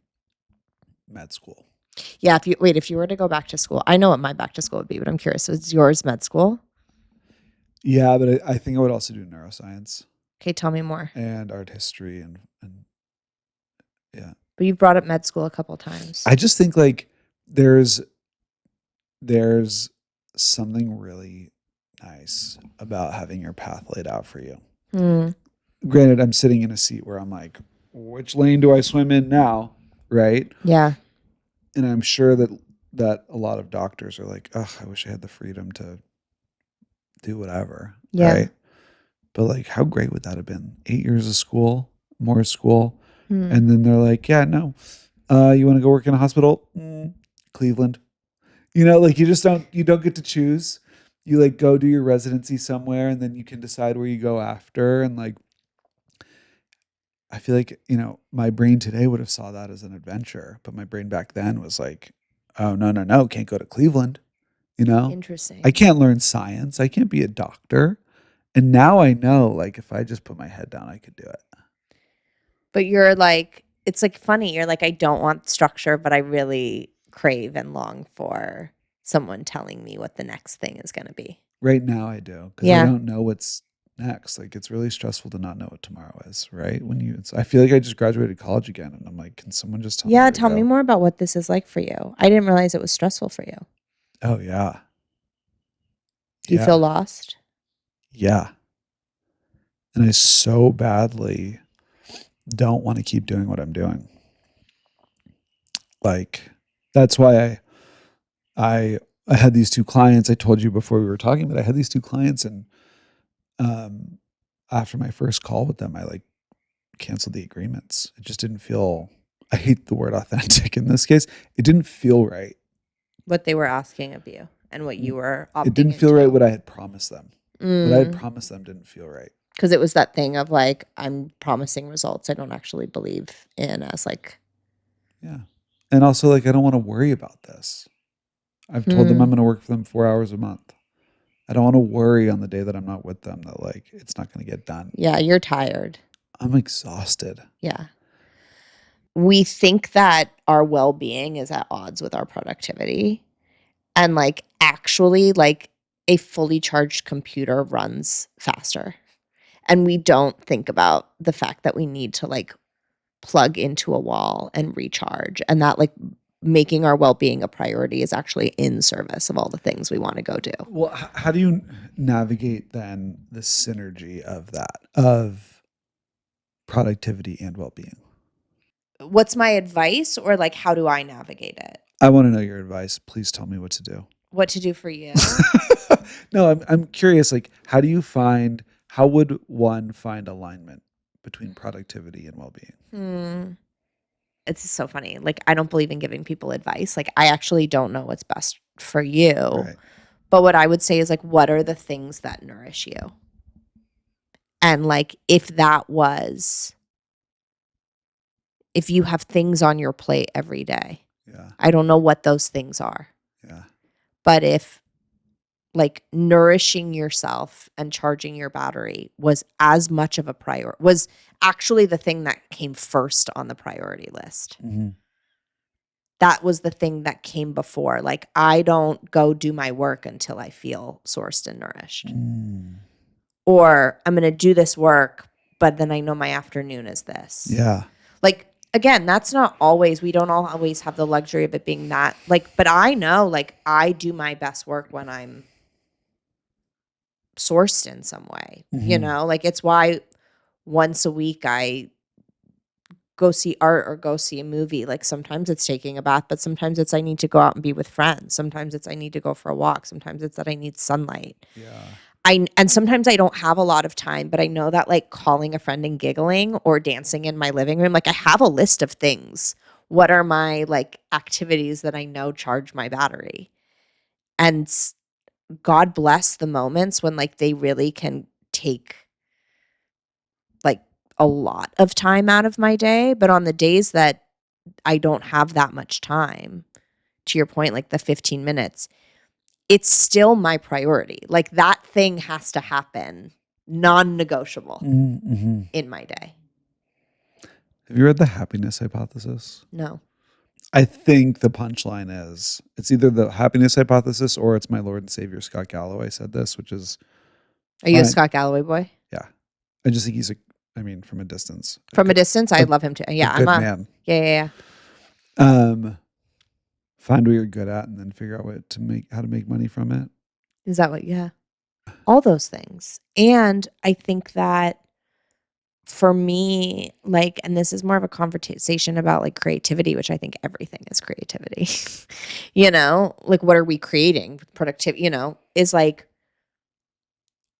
med school. yeah, if you were to go back to school, I know what my back to school would be, but I'm curious. Is yours med school? Yeah, but I think I would also do neuroscience. Okay, tell me more. And art history and yeah. But you've brought up med school a couple times. I just think like there's something really nice about having your path laid out for you. Granted, I'm sitting in a seat where I'm like, which lane do I swim in now? Right? Yeah. And I'm sure that a lot of doctors are like, oh, I wish I had the freedom to do whatever. Yeah. Right? But like, how great would that have been? 8 years of school, more school. And then they're like, yeah, no. You want to go work in a hospital? Cleveland. You know, like, you don't get to choose. You like go do your residency somewhere and then you can decide where you go after. And like, I feel like, you know, my brain today would have saw that as an adventure, but my brain back then was like, oh, no, can't go to Cleveland. You know, Interesting. I can't learn science. I can't be a doctor. And now I know, like, if I just put my head down, I could do it. But you're like, it's like funny. You're like, I don't want structure, but I really crave and long for someone telling me what the next thing is going to be. Right now I do. Because I don't know what's next. Like, it's really stressful to not know what tomorrow is, right? I feel like I just graduated college again and I'm like, can someone just tell me? Yeah, tell me more about what this is like for you. I didn't realize it was stressful for you. Oh, yeah. Do you feel lost? Yeah. And I so badly don't want to keep doing what I'm doing. Like, that's why I had these 2 clients. I told you before we were talking, but I had these 2 clients and after my first call with them, I like canceled the agreements. It just didn't feel, I hate the word authentic in this case. It didn't feel right. What they were asking of you and what you were opting It didn't feel into. right what I had promised them. What I had promised them didn't feel right. Because it was that thing of like, I'm promising results I don't actually believe in as like. Yeah. And also like, I don't want to worry about this. I've told them I'm going to work for them 4 hours a month. I don't want to worry on the day that I'm not with them that like, it's not going to get done. Yeah, you're tired. I'm exhausted. Yeah. we think that our well-being is at odds with our productivity. And like actually like a fully charged computer runs faster. And we don't think about the fact that we need to like plug into a wall and recharge, and that like making our well-being a priority is actually in service of all the things we want to go do. Well, how do you navigate then the synergy of that, of productivity and well-being? What's my advice, or like how do I navigate it? I want to know your advice. Please tell me what to do. What to do for you? No, I'm curious, like, how would one find alignment between productivity and well-being? It's so funny. Like, I don't believe in giving people advice. Like, I actually don't know what's best for you. Right. But what I would say is like, what are the things that nourish you? And like, if you have things on your plate every day, Yeah. I don't know what those things are. Yeah. But if like nourishing yourself and charging your battery was as much of a priority, was actually the thing that came first on the priority list. Mm-hmm. That was the thing that came before. Like, I don't go do my work until I feel sourced and nourished. Or I'm going to do this work, but then I know my afternoon is this. Yeah. Like, again, that's not always, we don't always have the luxury of it being that. Like, but I know, like, I do my best work when I'm sourced in some way, you know? Like, it's why once a week I go see art or go see a movie. Like, sometimes it's taking a bath, but sometimes it's I need to go out and be with friends. Sometimes it's I need to go for a walk. Sometimes it's that I need sunlight. Yeah. And sometimes I don't have a lot of time, but I know that like calling a friend and giggling or dancing in my living room, like I have a list of things. What are my like activities that I know charge my battery? And God bless the moments when like they really can take like a lot of time out of my day. But on the days that I don't have that much time, to your point, like the 15 minutes, it's still my priority. Like that thing has to happen, non-negotiable in my day. Have you read The Happiness Hypothesis? No. I think the punchline is it's either the happiness hypothesis or it's my Lord and Savior Scott Galloway said this, which is. Are you a Scott Galloway boy? Yeah. I just think he's from a distance. From a distance, I love him too. Yeah, I'm a man. Yeah. Find what you're good at and then figure out how to make money from it. Is that what? Yeah. All those things. And I think that for me, like, and this is more of a conversation about like creativity, which I think everything is creativity, you know, like what are we creating? Productivity, you know, is like,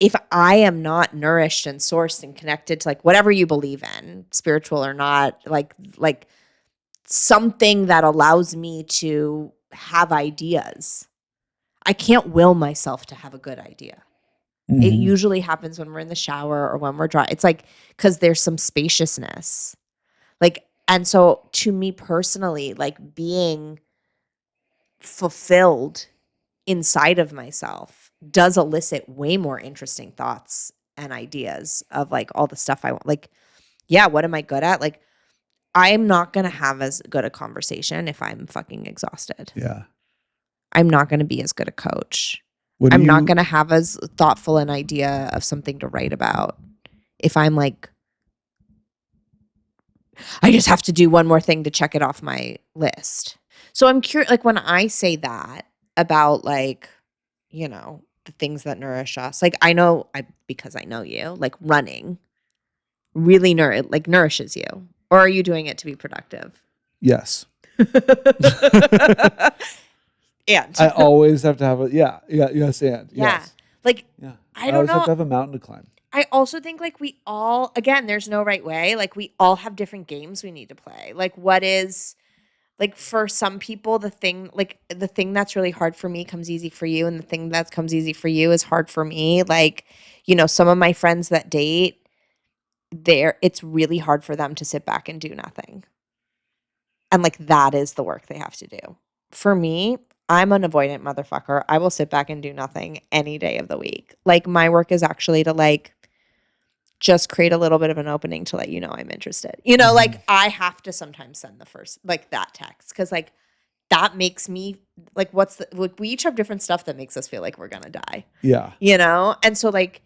if I am not nourished and sourced and connected to like whatever you believe in, spiritual or not, like something that allows me to have ideas, I can't will myself to have a good idea. It usually happens when we're in the shower or when we're dry. It's like, because there's some spaciousness. Like, and so to me personally, like being fulfilled inside of myself does elicit way more interesting thoughts and ideas of like all the stuff I want. Like, yeah, what am I good at? Like, I am not going to have as good a conversation if I'm fucking exhausted. Yeah. I'm not going to be as good a coach. I'm not going to have as thoughtful an idea of something to write about if I'm like, I just have to do one more thing to check it off my list. So I'm curious, like when I say that about like, you know, the things that nourish us, like because I know you, like running really nourishes you. Or are you doing it to be productive? Yes. And I always have to have yes. Like, yeah. I don't know. I always have to have a mountain to climb. I also think like we all, again, there's no right way. Like we all have different games we need to play. Like what is, like for some people, the thing that's really hard for me comes easy for you. And the thing that comes easy for you is hard for me. Like, you know, some of my friends that date, it's really hard for them to sit back and do nothing. And like, that is the work they have to do. For me, I'm an avoidant motherfucker. I will sit back and do nothing any day of the week. Like my work is actually to like just create a little bit of an opening to let you know I'm interested. You know, like I have to sometimes send the first, like that text. Cause like that makes me like, like we each have different stuff that makes us feel like we're going to die, Yeah. you know? And so like,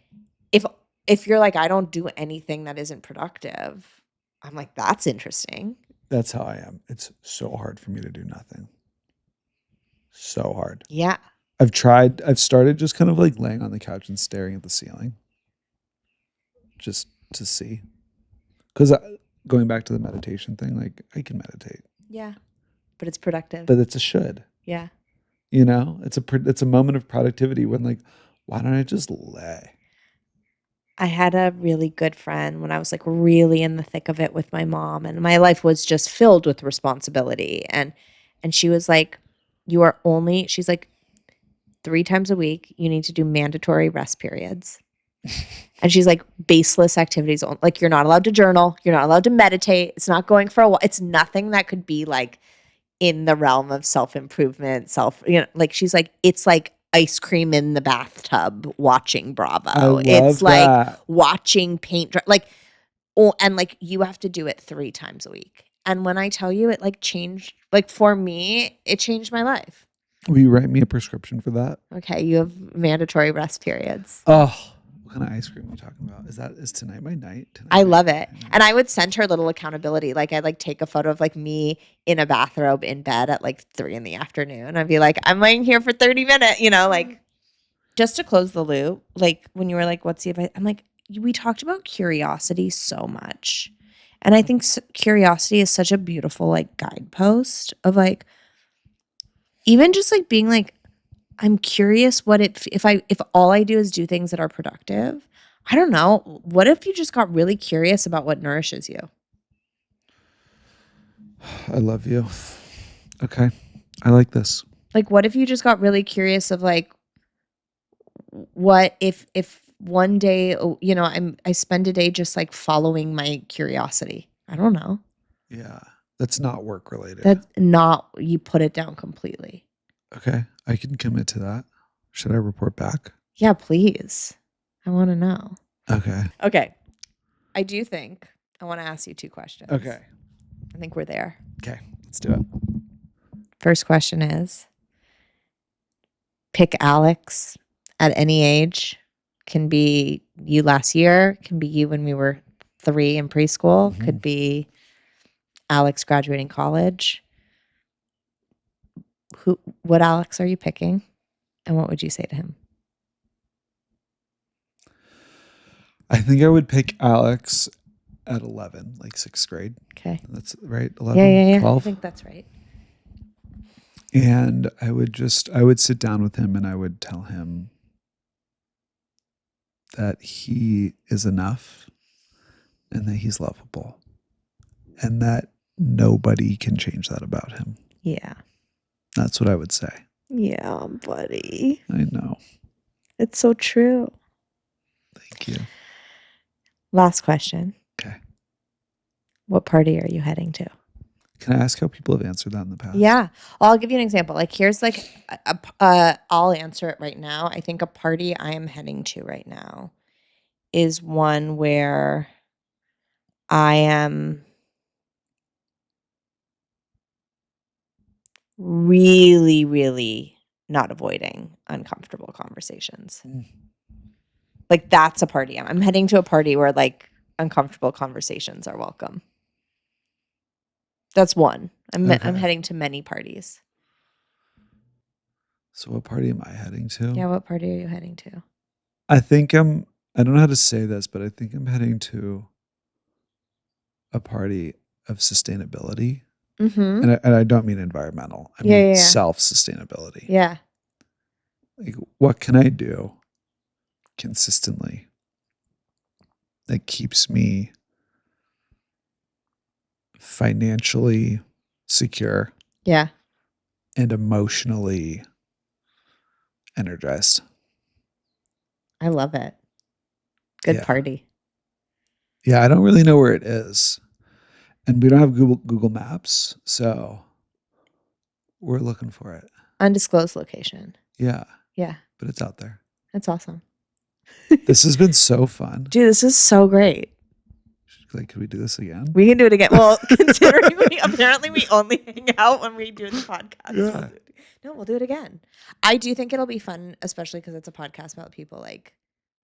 if you're like, I don't do anything that isn't productive, I'm like, that's interesting. That's how I am. It's so hard for me to do nothing. So hard. Yeah. I've started just kind of like laying on the couch and staring at the ceiling just to see. Because going back to the meditation thing, like I can meditate. Yeah. But it's productive. But it's a should. Yeah. You know, it's a moment of productivity when like, why don't I just lay? I had a really good friend when I was like really in the thick of it with my mom, and my life was just filled with responsibility. And she was like, she's like, 3 times a week, you need to do mandatory rest periods. And she's like, baseless activities. Like, you're not allowed to journal. You're not allowed to meditate. It's not going for a while. It's nothing that could be like in the realm of self-improvement, like she's like, it's like ice cream in the bathtub watching Bravo. It's like watching paint dry, like, and like you have to do it 3 times a week. And when I tell you it like changed, like for me, it changed my life. Will you write me a prescription for that? Okay, you have mandatory rest periods. Oh, what kind of ice cream are you talking about? Is tonight my night? I love it. And I would send her little accountability. Like I'd like take a photo of like me in a bathrobe in bed at like 3 PM. I'd be like, I'm laying here for 30 minutes, you know, like just to close the loop. Like when you were like, what's the advice? I'm like, we talked about curiosity so much. And I think curiosity is such a beautiful like guidepost of like, even just like being like, I'm curious if all I do is do things that are productive. I don't know. What if you just got really curious about what nourishes you? I love you. Okay. I like this. Like, what if you just got really curious of like, what if one day, you know, I spend a day just like following my curiosity. I don't know. Yeah. That's not work related. That's not, you put it down completely. Okay. I can commit to that. Should I report back? Yeah, please. I want to know. Okay. Okay. I do think I want to ask you 2 questions. Okay. I think we're there. Okay. Let's do it. First question is, pick Alex at any age. Can be you last year, can be you when we were 3 in preschool, could be Alex graduating college. What Alex are you picking? And what would you say to him? I think I would pick Alex at 11, like 6th grade. Okay. That's right. 11, Yeah. 12. I think that's right. And I would sit down with him and I would tell him that he is enough and that he's lovable and that nobody can change that about him. Yeah. That's what I would say. Yeah, buddy. I know. It's so true. Thank you. Last question. Okay. What party are you heading to? Can I ask how people have answered that in the past? Yeah. I'll give you an example. Like here's like I'll answer it right now. I think a party I am heading to right now is one where I am really, really not avoiding uncomfortable conversations. Like that's a party. I'm heading to a party where like uncomfortable conversations are welcome. That's one. I'm heading to many parties. So what party am I heading to? Yeah, what party are you heading to? I don't know how to say this, but I think I'm heading to a party of sustainability. Mm-hmm. And I don't mean environmental. I mean self-sustainability. Yeah. Like, what can I do consistently that keeps me financially secure? Yeah. And emotionally energized. I love it. Good party. Yeah, I don't really know where it is. And we don't have Google Maps, so we're looking for it. Undisclosed location. Yeah. Yeah. But it's out there. That's awesome. This has been so fun. Dude, this is so great. Like, could we do this again? We can do it again. Well, considering apparently we only hang out when we do the podcast. Yeah. We'll do it again. I do think it'll be fun, especially because it's a podcast about people like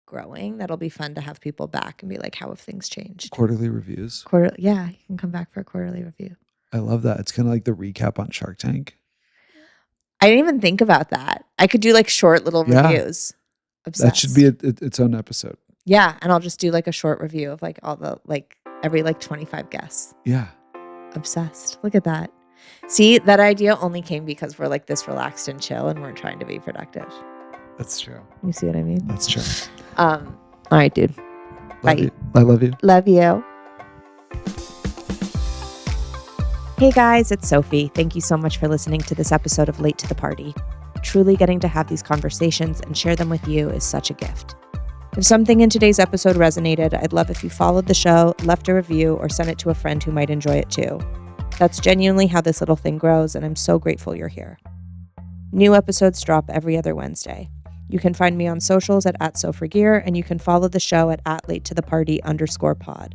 growing. That'll be fun to have people back and be like, how have things changed? Quarterly reviews. Yeah, you can come back for a quarterly review. I love that. It's kind of like the recap on Shark Tank. I didn't even think about that. I could do like short little reviews. Obsessed. That should be its own episode. Yeah, and I'll just do like a short review of like all the like every like 25 guests. Yeah. Obsessed. Look at that. See, that idea only came because we're like this relaxed and chill and we're trying to be productive. That's true. You see what I mean? That's true. All right, dude. Love you. I love you. Love you. Hey guys, it's Sophie. Thank you so much for listening to this episode of Late to the Party. Truly getting to have these conversations and share them with you is such a gift. If something in today's episode resonated, I'd love if you followed the show, left a review, or sent it to a friend who might enjoy it too. That's genuinely how this little thing grows, and I'm so grateful you're here. New episodes drop every other Wednesday. You can find me on socials at @SoForGear, and you can follow the show at @LateToTheParty_pod.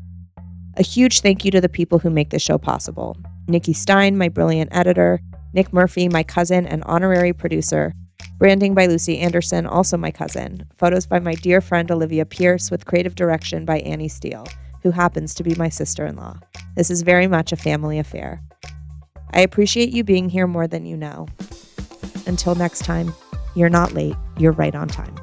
A huge thank you to the people who make this show possible. Nikki Stein, my brilliant editor, Nick Murphy, my cousin and honorary producer, branding by Lucy Anderson, also my cousin, photos by my dear friend Olivia Pierce with creative direction by Annie Steele, who happens to be my sister-in-law. This is very much a family affair. I appreciate you being here more than you know. Until next time, you're not late, you're right on time.